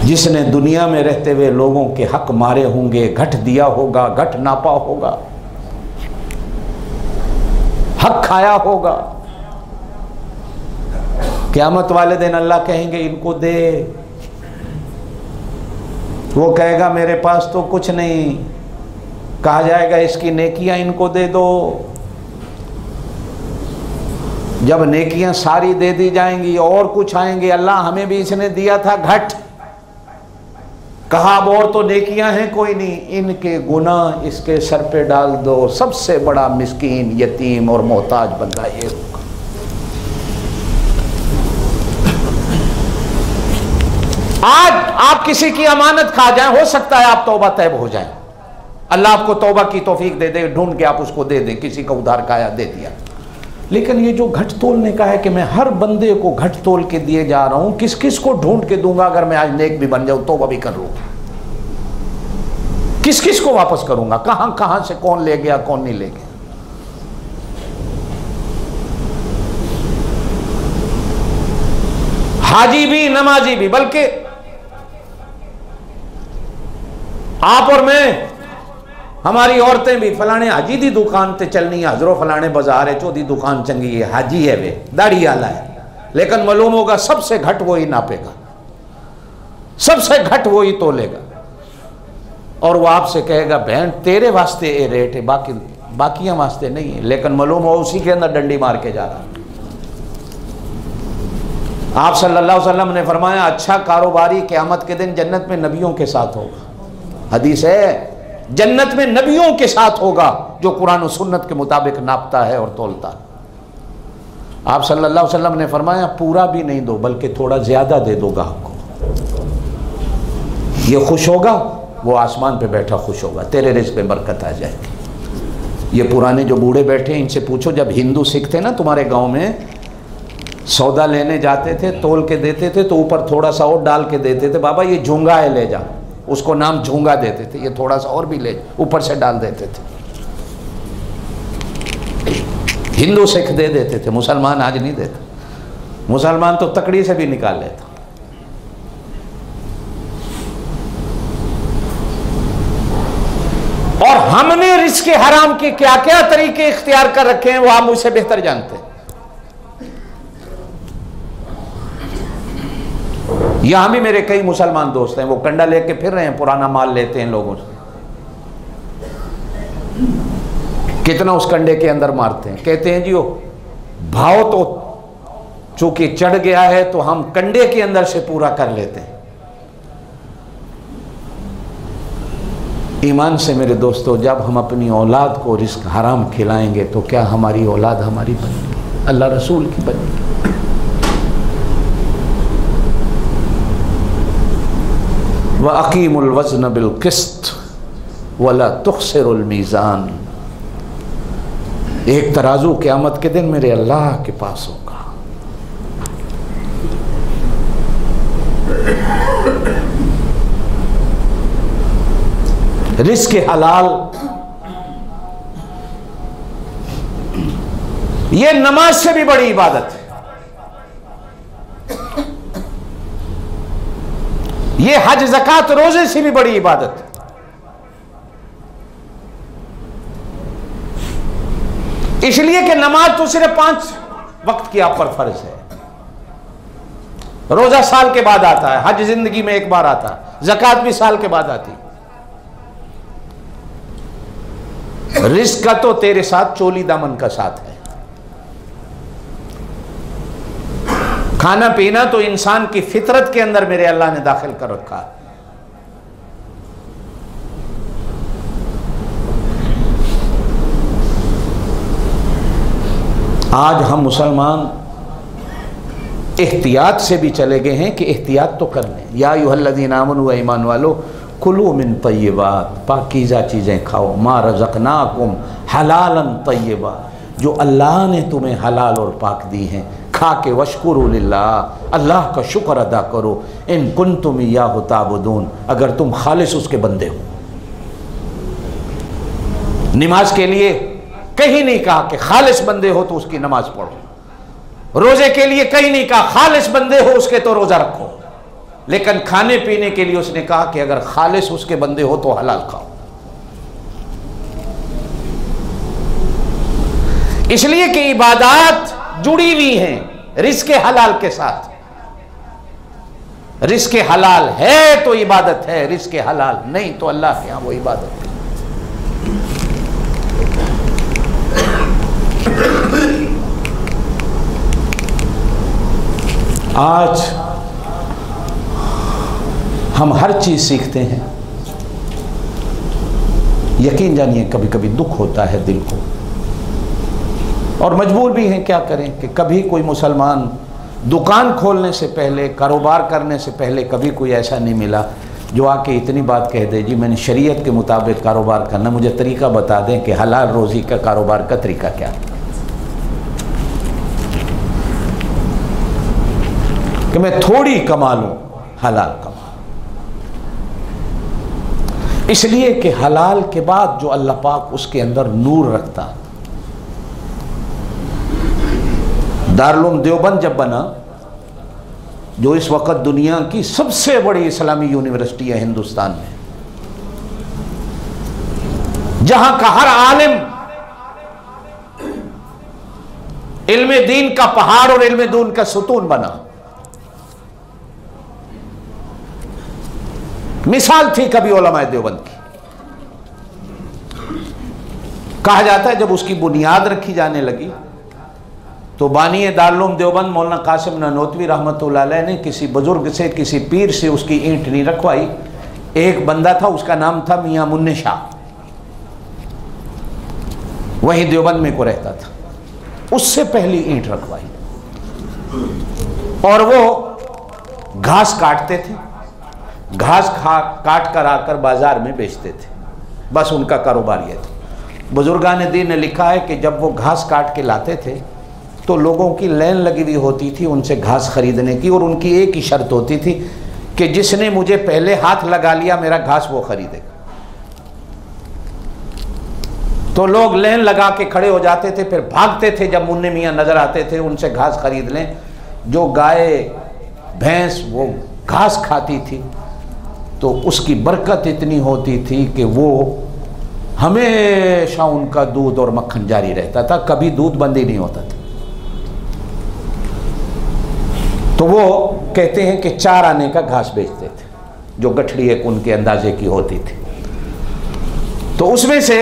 जिसने दुनिया में रहते हुए लोगों के हक मारे होंगे, घट दिया होगा, घट नापा होगा, हक खाया होगा। क़यामत वाले दिन अल्लाह कहेंगे इनको दे, वो कहेगा मेरे पास तो कुछ नहीं, कहा जाएगा इसकी नेकियां इनको दे दो। जब नेकियां सारी दे दी जाएंगी और कुछ आएंगे, अल्लाह हमें भी इसने दिया था घट, कहा अब और तो नेकियां हैं कोई नहीं, इनके गुनाह इसके सर पे डाल दो। सबसे बड़ा मिस्कीन, यतीम और मोहताज बंदा ये होगा। आज आप किसी की अमानत खा जाएं, हो सकता है आप तौबा तैब हो जाएं, अल्लाह आपको तौबा की तौफीक दे दे, ढूंढ के आप उसको दे दें। किसी का उधार खाया, दे दिया, लेकिन ये जो घट तोलने का है कि मैं हर बंदे को घट तोल के दिए जा रहा हूं, किस किस को ढूंढ के दूंगा अगर मैं आज नेक भी बन जाऊं तो वह भी कर लूं, किस किस को वापस करूंगा, कहां कहां से कौन ले गया कौन नहीं ले गया। हाजी भी नमाजी भी, बल्कि आप और मैं, हमारी औरतें भी, फलाने हाजी दी दुकान ते चलनी है, हजरो फलाने बाजार है चौधी दुकान चंगी है, हाजी है वे, दाढ़ी आला है, लेकिन मालूम होगा सबसे घट वो ही नापेगा, सबसे घट वो ही तोलेगा, और वो आपसे कहेगा बहन तेरे वास्ते ये रेट है, बाकियां वास्ते नहीं है, लेकिन मालूम हो उसी के अंदर डंडी मार के जा रहा। आप सल्लल्लाहु अलैहि वसल्लम ने फरमाया अच्छा कारोबारी क़यामत के दिन जन्नत में नबियों के साथ होगा। हदीस है जन्नत में नबियों के साथ होगा जो कुरान और सुन्नत के मुताबिक नापता है और तोलता है। आप सल्लल्लाहु अलैहि वसल्लम ने फरमाया पूरा भी नहीं दो बल्कि थोड़ा ज्यादा दे दो गाहक को, ये खुश होगा, वो आसमान पे बैठा खुश होगा, तेरे रिज़्क़ में बरकत आ जाएगी। ये पुराने जो बूढ़े बैठे हैं इनसे पूछो, जब हिंदू सिख थे ना तुम्हारे गांव में, सौदा लेने जाते थे, तोल के देते थे तो ऊपर थोड़ा सा और डाल के देते थे, बाबा ये झूंगा है ले जा, उसको नाम झूंगा देते थे, ये थोड़ा सा और भी ले ऊपर से डाल देते थे। हिंदू सिख दे देते थे, मुसलमान आज नहीं देता, मुसलमान तो तकड़ी से भी निकाल लेता। और हमने रिज़्क़ हराम के क्या क्या तरीके इख्तियार कर रखे हैं वो आप मुझसे बेहतर जानते हैं। यहां भी मेरे कई मुसलमान दोस्त हैं, वो कंडा लेके फिर रहे हैं, पुराना माल लेते हैं लोगों से, कितना उस कंडे के अंदर मारते हैं, कहते हैं जी वो भाव तो चूंकि चढ़ गया है तो हम कंडे के अंदर से पूरा कर लेते हैं। ईमान से मेरे दोस्तों, जब हम अपनी औलाद को रिज़्क़ हराम खिलाएंगे तो क्या हमारी औलाद हमारी बनेगी, अल्लाह रसूल की बनेगी। व अकीमुल वज़्न बिल क़िस्त वला तुख़्सिरुल मीज़ान। एक तराजू क़यामत के दिन मेरे अल्लाह के पास होगा। रिज़्क़ हलाल, ये नमाज से भी बड़ी इबादत है, ये हज ज़कात रोजे से भी बड़ी इबादत है। इसलिए कि नमाज तो सिर्फ 5 वक्त की आप पर फर्ज है, रोजा साल के बाद आता है, हज जिंदगी में एक बार आता है, ज़कात भी साल के बाद आती है। रिज़्क़ का तो तेरे साथ चोली दामन का साथ है। खाना पीना तो इंसान की फितरत के अंदर मेरे अल्लाह ने दाखिल कर रखा है। आज हम मुसलमान एहतियात से भी चले गए हैं कि एहतियात तो कर लें। या अय्युहल्लज़ीना आमनू, ईमान वालो, कुलू मिन तय्यिबात, पाकीज़ा चीज़ें खाओ, मा रज़क़नाकुम हलालन तय्यिबा, जो अल्लाह ने तुम्हें हलाल और पाक दी हैं, खा के वशकुरु लिल्लाह, अल्लाह का शुक्र अदा करो, इन कुंतुम इय्याहु ताबुदून, अगर तुम खालिस उसके बंदे हो। नमाज के लिए कहीं नहीं कहा कि खालिस बंदे हो तो उसकी नमाज पढ़ो, रोजे के लिए कहीं नहीं कहा खालिस बंदे हो उसके तो रोजा रखो, लेकिन खाने पीने के लिए उसने कहा कि अगर खालिस उसके बंदे हो तो हलाल खाओ। इसलिए कि इबादत जुड़ी हुई हैं रिज़्क़ हलाल के साथ। रिज़्क़ हलाल है तो इबादत है, रिज़्क़ हलाल नहीं तो अल्लाह के यहां वो इबादत है। आज हम हर चीज सीखते हैं, यकीन जानिए कभी कभी दुख होता है दिल को, और मजबूर भी हैं, क्या करें कि कभी कोई मुसलमान दुकान खोलने से पहले, कारोबार करने से पहले कभी कोई ऐसा नहीं मिला जो आके इतनी बात कह दे, जी मैंने शरीयत के मुताबिक कारोबार करना, मुझे तरीका बता दें कि हलाल रोज़ी का कारोबार का तरीका क्या है। कि मैं थोड़ी कमा लूं, हलाल कमा। इसलिए कि हलाल के बाद जो अल्लाह पाक उसके अंदर नूर रखता। दारुल उलूम देवबंद जब बना, जो इस वक्त दुनिया की सबसे बड़ी इस्लामी यूनिवर्सिटी है हिंदुस्तान में, जहां का हर आलिम इल्मे दीन का पहाड़ और इल्मे दीन का सुतून बना। मिसाल थी कभी उलमाए देवबंद की। कहा जाता है जब उसकी बुनियाद रखी जाने लगी तो बानी दारुल उलूम देवबंद मौलाना कासिम नानोतवी रहमतुल्लाह अलैह ने किसी बुजुर्ग से, किसी पीर से उसकी ईंट नहीं रखवाई। एक बंदा था, उसका नाम था मियां मुन्ने शाह, वही देवबंद में को रहता था। उससे पहली ईंट रखवाई और वो घास काटते थे, घास काट कर आकर बाजार में बेचते थे। बस उनका कारोबार ये था। बुजुर्गान दीन ने लिखा है कि जब वो घास काट के लाते थे तो लोगों की लाइन लगी हुई होती थी उनसे घास खरीदने की, और उनकी एक ही शर्त होती थी कि जिसने मुझे पहले हाथ लगा लिया मेरा घास वो खरीदेगा। तो लोग लाइन लगा के खड़े हो जाते थे, फिर भागते थे जब मुन्ने मियाँ नजर आते थे उनसे घास खरीद लें। जो गाय भैंस वो घास खाती थी तो उसकी बरकत इतनी होती थी कि वो हमेशा उनका दूध और मक्खन जारी रहता था, कभी दूध बंद ही नहीं होता था। तो वो कहते हैं कि 4 आने का घास बेचते थे, जो गठड़ी एक उनके अंदाजे की होती थी। तो उसमें से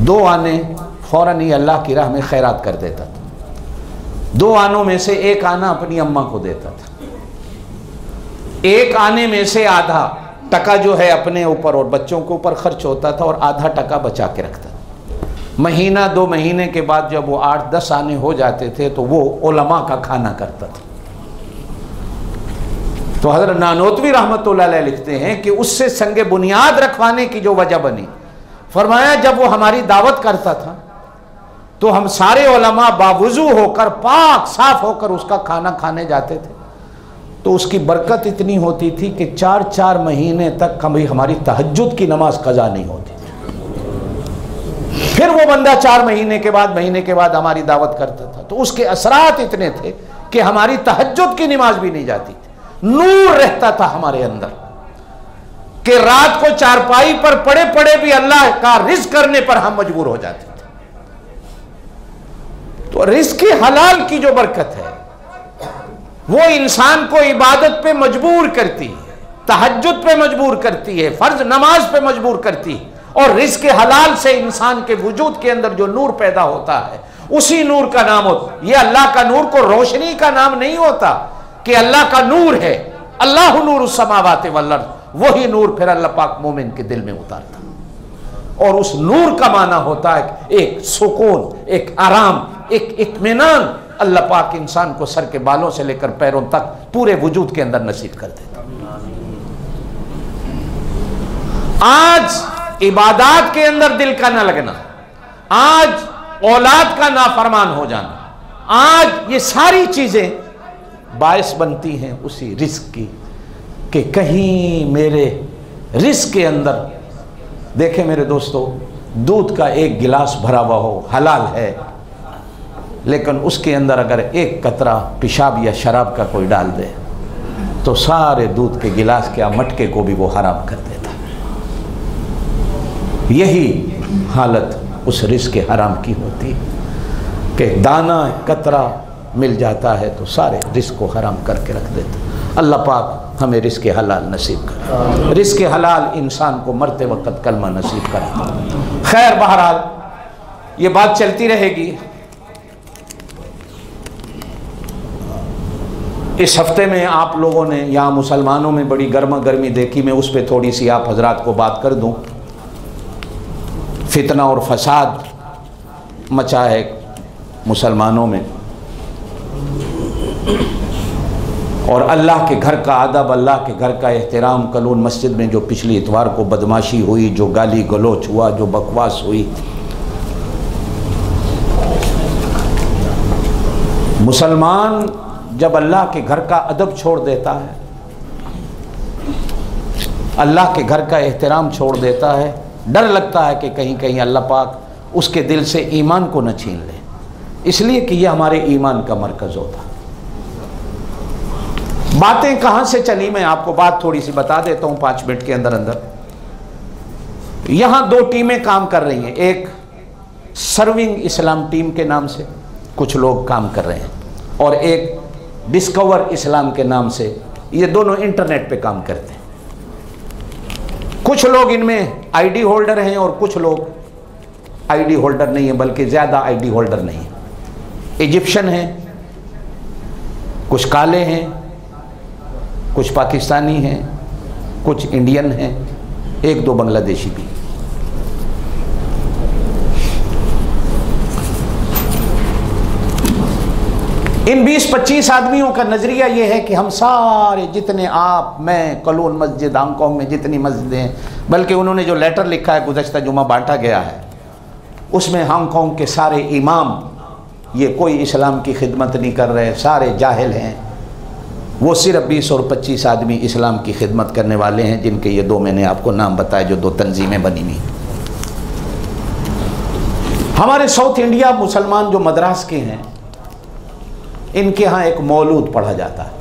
2 आने फौरन ही अल्लाह की राह में खैरात कर देता था। 2 आनों में से 1 आना अपनी अम्मा को देता था। 1 आने में से आधा टका जो है अपने ऊपर और बच्चों के ऊपर खर्च होता था और आधा टका बचा के रखता था। महीना 2 महीने के बाद जब वो 8-10 आने हो जाते थे तो वो उलमा का खाना करता था। तो हज़रत नानोतवी रहमतुल्लाह अलैह लिखते हैं कि उससे संगे बुनियाद रखवाने की जो वजह बनी, फरमाया जब वो हमारी दावत करता था तो हम सारे उलमा बावुजू होकर पाक साफ होकर उसका खाना खाने जाते थे। तो उसकी बरकत इतनी होती थी कि 4-4 महीने तक कभी हमारी तहज्जुद की नमाज कज़ा नहीं होती। फिर वो बंदा 4 महीने के बाद हमारी दावत करता था तो उसके असरात इतने थे कि हमारी तहज्जुद की नमाज भी नहीं जाती थी। नूर रहता था हमारे अंदर कि रात को चारपाई पर पड़े पड़े भी अल्लाह का रिज़्क़ करने पर हम मजबूर हो जाते थे। तो रिज़्क़ हलाल की जो बरकत है वो इंसान को इबादत पे मजबूर करती है, तहज्जुद पे मजबूर करती है, फर्ज नमाज पे मजबूर करती है। और रिज़्क़ हलाल से इंसान के वजूद के अंदर जो नूर पैदा होता है उसी नूर का नाम होता। ये अल्लाह का नूर को रोशनी का नाम नहीं होता कि अल्लाह का नूर है, अल्लाहु नूरुस समावाति वल अर्द, वही नूर फिर अल्लाह पाक मोमिन के दिल में उतारता। और उस नूर का माना होता है एक सुकून, एक आराम, एक इत्मीनान। अल्लाह पाक इंसान को सर के बालों से लेकर पैरों तक पूरे वजूद के अंदर नसीब कर देता। आज इबादत के अंदर दिल का ना लगना, आज औलाद का नाफरमान हो जाना, आज ये सारी चीजें बायस बनती हैं उसी रिस्क की कि कहीं मेरे रिस्क के अंदर, देखें मेरे दोस्तों, दूध का 1 गिलास भरा हुआ हो, हलाल है, लेकिन उसके अंदर अगर 1 कतरा पेशाब या शराब का कोई डाल दे तो सारे दूध के गिलास के मटके को भी वो हराम कर देता। यही हालत उस रिज़्क़ हराम की होती है कि दाना कतरा मिल जाता है तो सारे रिज़्क़ को हराम करके रख देता। अल्लाह पाक हमें रिज़्क़ हलाल नसीब करे। रिज़्क़ हलाल इंसान को मरते वक्त कलमा नसीब करे। खैर, बहरहाल ये बात चलती रहेगी। इस हफ्ते में आप लोगों ने यहाँ मुसलमानों में बड़ी गर्मा गर्मी देखी, मैं उस पर थोड़ी सी आप हजरात को बात कर दूँ। फितना और फसाद मचा है मुसलमानों में, और अल्लाह के घर का अदब, अल्लाह के घर का एहतराम, कलून मस्जिद में जो पिछली इतवार को बदमाशी हुई, जो गाली गलोच हुआ, जो बकवास हुई, मुसलमान जब अल्लाह के घर का अदब छोड़ देता है, अल्लाह के घर का एहतराम छोड़ देता है, डर लगता है कि कहीं कहीं अल्लाह पाक उसके दिल से ईमान को न छीन ले, इसलिए कि यह हमारे ईमान का मरकज़ होता। बातें कहाँ से चली, मैं आपको बात थोड़ी सी बता देता हूँ 5 मिनट के अंदर अंदर। यहाँ 2 टीमें काम कर रही हैं। एक सर्विंग इस्लाम टीम के नाम से कुछ लोग काम कर रहे हैं, और एक डिस्कवर इस्लाम के नाम से, ये दोनों इंटरनेट पे काम करते हैं। कुछ लोग इनमें आईडी होल्डर हैं और कुछ लोग आईडी होल्डर नहीं है, बल्कि ज़्यादा आईडी होल्डर नहीं है। इजिप्शियन हैं, कुछ काले हैं, कुछ पाकिस्तानी हैं, कुछ इंडियन हैं, 1-2 बांग्लादेशी भी। इन 20-25 आदमियों का नज़रिया ये है कि हम सारे, जितने आप, मैं, कलोन मस्जिद, हांगकॉन्ग में जितनी मस्जिदें हैं, बल्कि उन्होंने जो लेटर लिखा है गुज़श्ता जुमा बांटा गया है, उसमें हांगकॉन्ग के सारे इमाम, ये कोई इस्लाम की खिदमत नहीं कर रहे, सारे जाहिल हैं। वो सिर्फ 20 और 25 आदमी इस्लाम की खिदमत करने वाले हैं, जिनके ये 2 मैंने आपको नाम बताए, जो 2 तंजीमें बनी हुई। हमारे साउथ इंडिया मुसलमान जो मद्रास के हैं, इनके यहाँ एक मौलूद पढ़ा जाता है।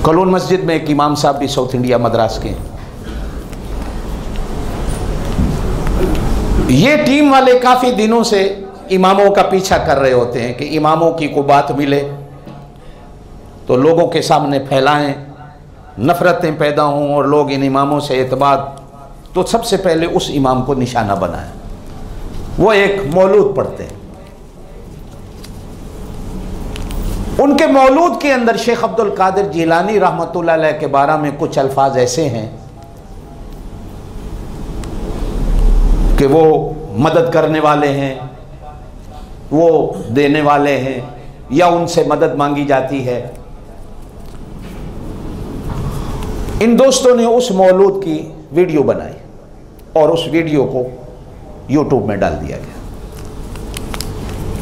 कलोन मस्जिद में एक इमाम साहब भी साउथ इंडिया मद्रास के हैं। ये टीम वाले काफ़ी दिनों से इमामों का पीछा कर रहे होते हैं कि इमामों की कोई बात मिले तो लोगों के सामने फैलाएं, नफ़रतें पैदा हों और लोग इन इमामों से एतबार, तो सबसे पहले उस इमाम को निशाना बनाएं। वो एक मौलूद पढ़ते हैं। उनके मौलूद के अंदर शेख अब्दुल कादिर जिलानी रहमतुल्लाह अलैह के बारे में कुछ अल्फाज ऐसे हैं कि वो मदद करने वाले हैं, वो देने वाले हैं, या उनसे मदद मांगी जाती है। इन दोस्तों ने उस मौलूद की वीडियो बनाई और उस वीडियो को यूट्यूब में डाल दिया गया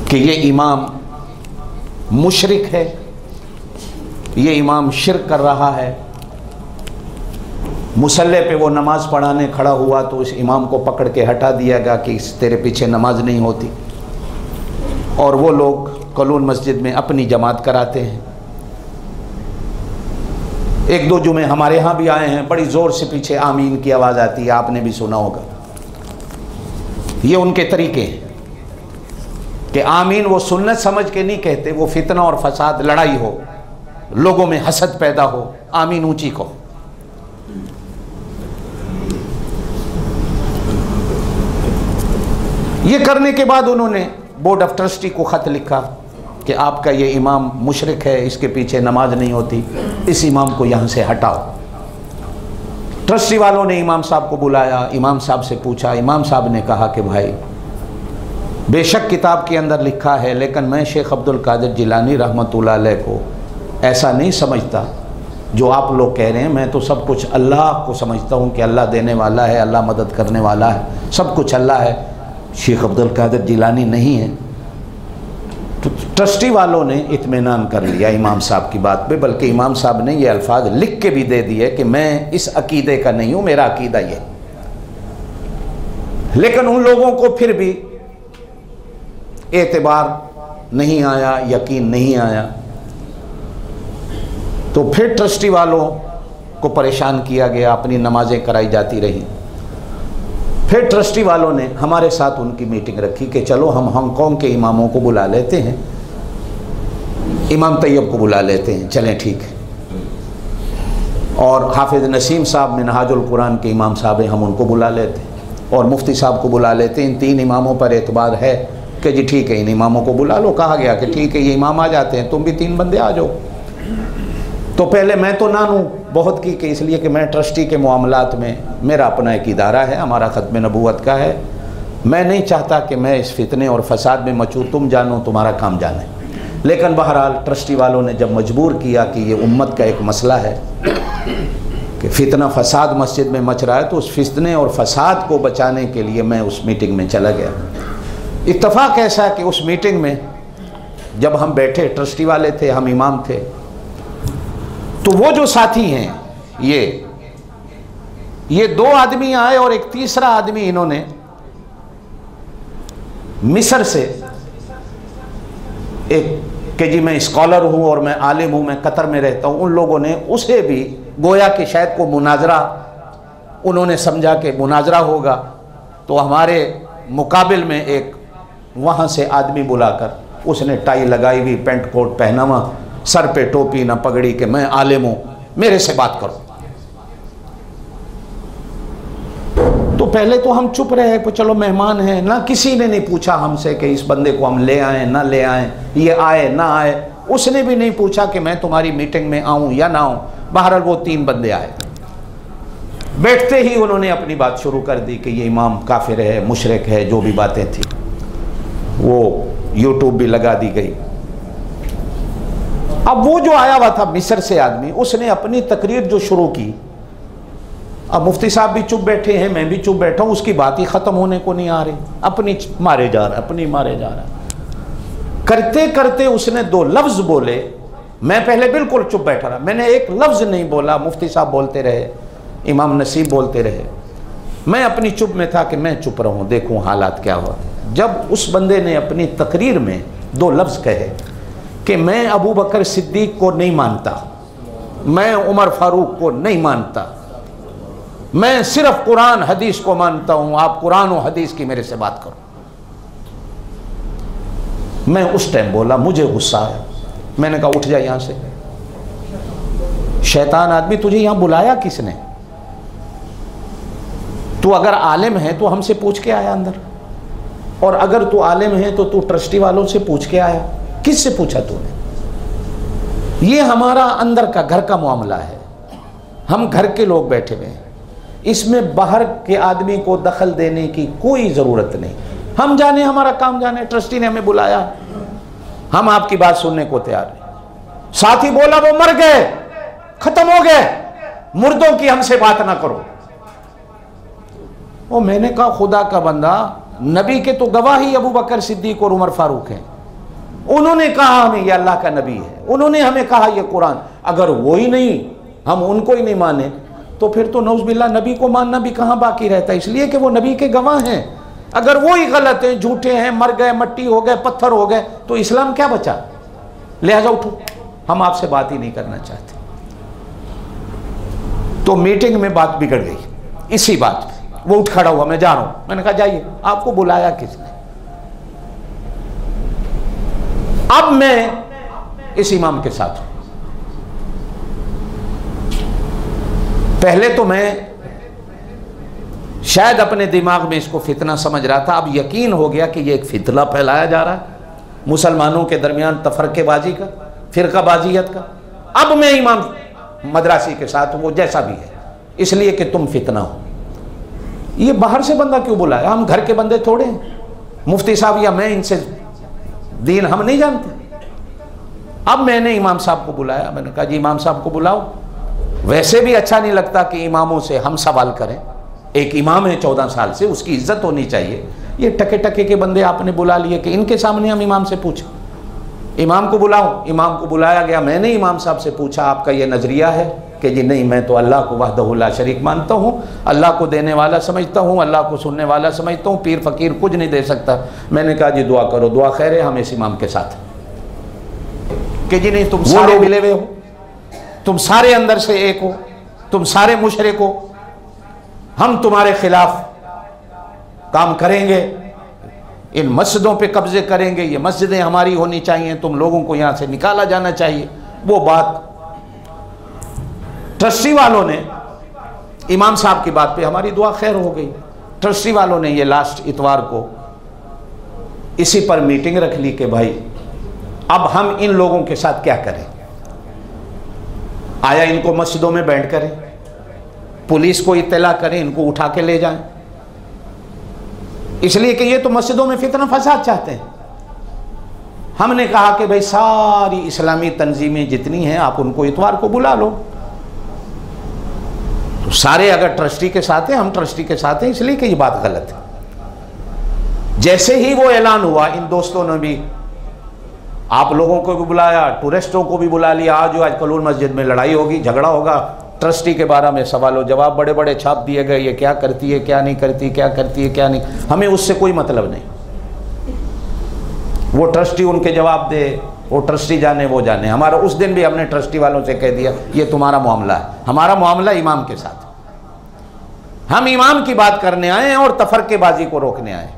कि ये इमाम मुशरिक है, ये इमाम शिर्क कर रहा है। मुसल्ले पे वो नमाज पढ़ाने खड़ा हुआ तो उस इमाम को पकड़ के हटा दिया गया कि तेरे पीछे नमाज नहीं होती। और वो लोग कलोन मस्जिद में अपनी जमात कराते हैं। 1-2 जुमे हमारे यहाँ भी आए हैं, बड़ी ज़ोर से पीछे आमीन की आवाज़ आती है, आपने भी सुना होगा। ये उनके तरीके हैं कि आमीन वो सुन्नत समझ के नहीं कहते, वो फितना और फसाद, लड़ाई हो, लोगों में हसद पैदा हो, आमीन ऊंची को। ये करने के बाद उन्होंने बोर्ड ऑफ ट्रस्टी को ख़त लिखा कि आपका ये इमाम मुशरिक है, इसके पीछे नमाज नहीं होती, इस इमाम को यहाँ से हटाओ। ट्रस्टी वालों ने इमाम साहब को बुलाया, इमाम साहब से पूछा। इमाम साहब ने कहा कि भाई बेशक किताब के अंदर लिखा है, लेकिन मैं शेख अब्दुल कादिर जिलानी रहमतुल्लाह अलैह को ऐसा नहीं समझता जो आप लोग कह रहे हैं। मैं तो सब कुछ अल्लाह को समझता हूँ कि अल्लाह देने वाला है, अल्लाह मदद करने वाला है, सब कुछ अल्लाह है, शेख अब्दुल कादिर जिलानी नहीं है। तो ट्रस्टी वालों ने इत्मीनान कर लिया इमाम साहब की बात पे, बल्कि इमाम साहब ने ये अल्फाज लिख के भी दे दिए कि मैं इस अकीदे का नहीं हूँ, मेरा अकीदा ये। लेकिन उन लोगों को फिर भी एतबार नहीं आया, यकीन नहीं आया। तो फिर ट्रस्टी वालों को परेशान किया गया, अपनी नमाजें कराई जाती रही। फिर ट्रस्टी वालों ने हमारे साथ उनकी मीटिंग रखी कि चलो हम हांगकॉन्ग के इमामों को बुला लेते हैं, इमाम तैयब को बुला लेते हैं, चलें ठीक है। और हाफिज़ नसीम साहब मिनहाजुल कुरान के इमाम साहब हैं, हम उनको बुला लेते हैं, और मुफ्ती साहब को बुला लेते हैं। इन 3 इमामों पर एतबार है कि जी ठीक है, इन इमामों को बुला लो। कहा गया कि ठीक है, ये इमाम आ जाते हैं, तुम भी 3 बंदे आ जाओ। तो पहले मैं तो नानू बहुत की कि इसलिए कि मैं ट्रस्टी के मामलात में, मेरा अपना एक इदारा है, हमारा ख़त्म नबूवत का है, मैं नहीं चाहता कि मैं इस फितने और फसाद में मचूँ, तुम जानो तुम्हारा काम जाने। लेकिन बहरहाल ट्रस्टी वालों ने जब मजबूर किया कि ये उम्मत का एक मसला है कि फितना फसाद मस्जिद में मच रहा है, तो उस फितने और फसाद को बचाने के लिए मैं उस मीटिंग में चला गया। इत्तफाक ऐसा कि उस मीटिंग में जब हम बैठे, ट्रस्टी वाले थे, हम इमाम थे, तो वो जो साथी हैं ये दो आदमी आए और एक तीसरा आदमी इन्होंने मिस्र से, एक कि जी मैं स्कॉलर हूँ और मैं आलिम हूँ, मैं कतर में रहता हूँ, उन लोगों ने उसे भी गोया कि शायद को मुनाजरा, उन्होंने समझा कि मुनाजरा होगा, तो हमारे मुकाबिल में एक वहाँ से आदमी बुलाकर, उसने टाई लगाई हुई, पेंट कोट पहना हुआ, सर पे टोपी ना पगड़ी, के मैं आलिम हूँ, मेरे से बात करो। तो पहले तो हम चुप रहे, तो चलो मेहमान हैं, ना किसी ने नहीं पूछा हमसे कि इस बंदे को हम ले आए ना ले आए, ये आए ना आए, उसने भी नहीं पूछा कि मैं तुम्हारी मीटिंग में आऊं या ना आऊं। बहरहाल वो 3 बंदे आए, बैठते ही उन्होंने अपनी बात शुरू कर दी कि ये इमाम काफिर है, मुशरिक है, जो भी बातें थी वो यूट्यूब भी लगा दी गई। अब वो जो आया हुआ था मिस्र से आदमी, उसने अपनी तकरीर जो शुरू की, अब मुफ्ती साहब भी चुप बैठे हैं, मैं भी चुप बैठा हूं, उसकी बात ही खत्म होने को नहीं आ रही, अपनी मारे जा रहा, अपनी मारे जा रहा। करते करते उसने 2 लफ्ज बोले, मैं पहले बिल्कुल चुप बैठा रहा, मैंने एक लफ्ज नहीं बोला, मुफ्ती साहब बोलते रहे, इमाम नसीब बोलते रहे, मैं अपनी चुप में था कि मैं चुप रहूं, देखूं हालात क्या हुआ। जब उस बंदे ने अपनी तकरीर में 2 लफ्ज कहे कि मैं अबू बकर सिद्दीक को नहीं मानता, मैं उमर फारूक को नहीं मानता, मैं सिर्फ कुरान हदीस को मानता हूं, आप कुरान और हदीस की मेरे से बात करो। मैं उस टाइम बोला, मुझे गुस्सा आया, मैंने कहा उठ जा यहां से, शैतान आदमी, तुझे यहां बुलाया किसने? तू अगर आलिम है तो हमसे पूछ के आया अंदर, और अगर तू आलिम है तो तू ट्रस्टी वालों से पूछ के आया। किससे पूछा तूने? ये हमारा अंदर का घर का मामला है, हम घर के लोग बैठे हुए हैं, इसमें बाहर के आदमी को दखल देने की कोई ज़रूरत नहीं। हम जाने, हमारा काम जाने, ट्रस्टी ने हमें बुलाया, हम आपकी बात सुनने को तैयार हैं। साथी बोला वो मर गए, खत्म हो गए, मुर्दों की हमसे बात ना करो। वो मैंने कहा खुदा का बंदा, नबी के तो गवाह ही अबू बकर सिद्दीक और उमर फारूक हैं, उन्होंने कहा हमें ये अल्लाह का नबी है, उन्होंने हमें कहा ये कुरान, अगर वो ही नहीं, हम उनको ही नहीं माने, तो फिर तो नौज़बिल्लाह नबी को मानना भी कहाँ बाकी रहता है, इसलिए कि वो नबी के गवाह हैं। अगर वो ही गलत हैं, झूठे हैं, मर गए, मट्टी हो गए, पत्थर हो गए, तो इस्लाम क्या बचा? लिहाजा उठो, हम आपसे बात ही नहीं करना चाहते। तो मीटिंग में बात बिगड़ गई इसी बात पे। वो उठ खड़ा हुआ, मैं जा रहा हूं, मैंने कहा जाइए, आपको बुलाया किसने? अब मैं इस इमाम के साथ हूं। पहले तो मैं शायद अपने दिमाग में इसको फितना समझ रहा था, अब यकीन हो गया कि ये एक फितना फैलाया जा रहा है मुसलमानों के दरमियान, तफरकेबाजी का, फिरकाबाजियत का। अब मैं इमाम मदरासी के साथ हूं, वो जैसा भी है, इसलिए कि तुम फितना हो। ये बाहर से बंदा क्यों बुलाया? हम घर के बंदे थोड़े हैं, मुफ्ती साहब या मैं, इनसे दीन हम नहीं जानते। अब मैंने इमाम साहब को बुलाया, मैंने कहा जी इमाम साहब को बुलाओ। वैसे भी अच्छा नहीं लगता कि इमामों से हम सवाल करें, एक इमाम है 14 साल से, उसकी इज्जत होनी चाहिए। ये टके टके के बंदे आपने बुला लिए कि इनके सामने हम इमाम से पूछें। इमाम को बुलाओ, इमाम को बुलाया गया, मैंने इमाम साहब से पूछा आपका ये नज़रिया है कि जी नहीं, मैं तो अल्लाह को वहदहू ला शरीक मानता हूँ, अल्लाह को देने वाला समझता हूँ, अल्लाह को सुनने वाला समझता हूँ, पीर फ़कीर कुछ नहीं दे सकता। मैंने कहा जी दुआ करो, दुआ खैर है हम इस इमाम के साथ, कि जी नहीं तुम सारे मिले हुए हो, तुम सारे अंदर से एक हो, तुम सारे मुशरिक हो, हम तुम्हारे खिलाफ काम करेंगे, इन मस्जिदों पे कब्जे करेंगे, ये मस्जिदें हमारी होनी चाहिए, तुम लोगों को यहाँ से निकाला जाना चाहिए। वो बात ट्रस्टी वालों ने, इमाम साहब की बात पे हमारी दुआ खैर हो गई। ट्रस्टी वालों ने ये लास्ट इतवार को इसी पर मीटिंग रख ली कि भाई अब हम इन लोगों के साथ क्या करें। आया इनको मस्जिदों में बैंड करें, पुलिस को इत्तला करें, इनको उठा के ले जाएं, इसलिए कि ये तो मस्जिदों में फितना फसाद चाहते हैं। हमने कहा कि भाई सारी इस्लामी तंजीमें जितनी हैं आप उनको इतवार को बुला लो। तो सारे अगर ट्रस्टी के साथ हैं, हम ट्रस्टी के साथ हैं, इसलिए कि ये बात गलत है। जैसे ही वो ऐलान हुआ, इन दोस्तों ने भी आप लोगों को भी बुलाया, टूरिस्टों को भी बुला लिया। आज कलूल मस्जिद में लड़ाई होगी, झगड़ा होगा, ट्रस्टी के बारे में सवाल जवाब बड़े बड़े छाप दिए गए, ये क्या करती है, क्या नहीं करती, क्या करती है, क्या नहीं। हमें उससे कोई मतलब नहीं। वो ट्रस्टी उनके जवाब दे, वो ट्रस्टी जाने, वो जाने। हमारा उस दिन भी हमने ट्रस्टी वालों से कह दिया ये तुम्हारा मामला है, हमारा मामला इमाम के साथ। हम इमाम की बात करने आए हैं और तफरकेबाजी को रोकने आए।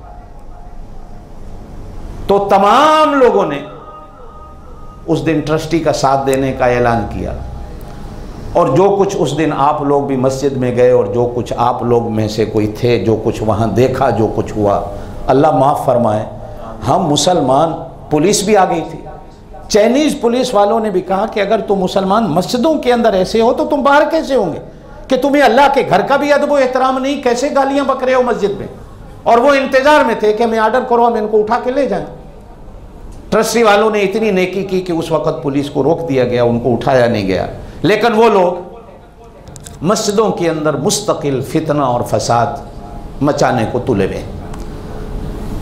तो तमाम लोगों ने उस दिन ट्रस्टी का साथ देने का ऐलान किया। और जो कुछ उस दिन आप लोग भी मस्जिद में गए और जो कुछ आप लोग में से कोई थे, जो कुछ वहाँ देखा, जो कुछ हुआ, अल्लाह माफ़ फरमाए। हम मुसलमान, पुलिस भी आ गई थी, चाइनीज़ पुलिस वालों ने भी कहा कि अगर तुम मुसलमान मस्जिदों के अंदर ऐसे हो तो तुम बाहर कैसे होंगे, कि तुम्हें अल्लाह के घर का भी अदब व एहतराम नहीं, कैसे गालियाँ बक रहे हो मस्जिद में। और वो इंतज़ार में थे कि हमें आर्डर करो, हम इनको उठा के ले जाएं। ट्रस्टी वालों ने इतनी नेकी की कि उस वक़्त पुलिस को रोक दिया गया, उनको उठाया नहीं गया। लेकिन वो लोग मस्जिदों के अंदर मुस्तकिल फितना और फसाद मचाने को तुले हुए।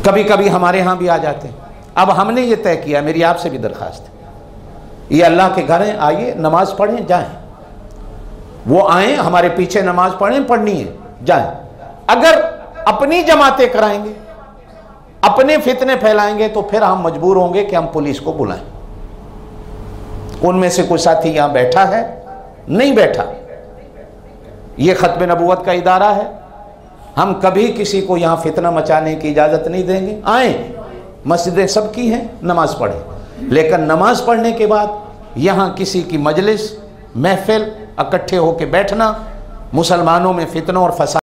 कभी कभी हमारे यहाँ भी आ जाते हैं। अब हमने ये तय किया, मेरी आपसे भी दरख्वास्त है, ये अल्लाह के घर हैं, आइए नमाज पढ़ें, जाएं। वो आएँ, हमारे पीछे नमाज पढ़ें, पढ़नी है, जाएं। अगर अपनी जमातें कराएंगे, अपने फितने फैलाएंगे, तो फिर हम मजबूर होंगे कि हम पुलिस को बुलाएं। उनमें से कोई साथी यहां बैठा है, नहीं बैठा, ये खत्म नबूवत का इदारा है, हम कभी किसी को यहां फितना मचाने की इजाजत नहीं देंगे। आए, मस्जिदें सबकी हैं, नमाज पढ़े। लेकिन नमाज पढ़ने के बाद यहां किसी की मजलिस, महफिल, इकट्ठे होकर बैठना, मुसलमानों में फितना और फसाद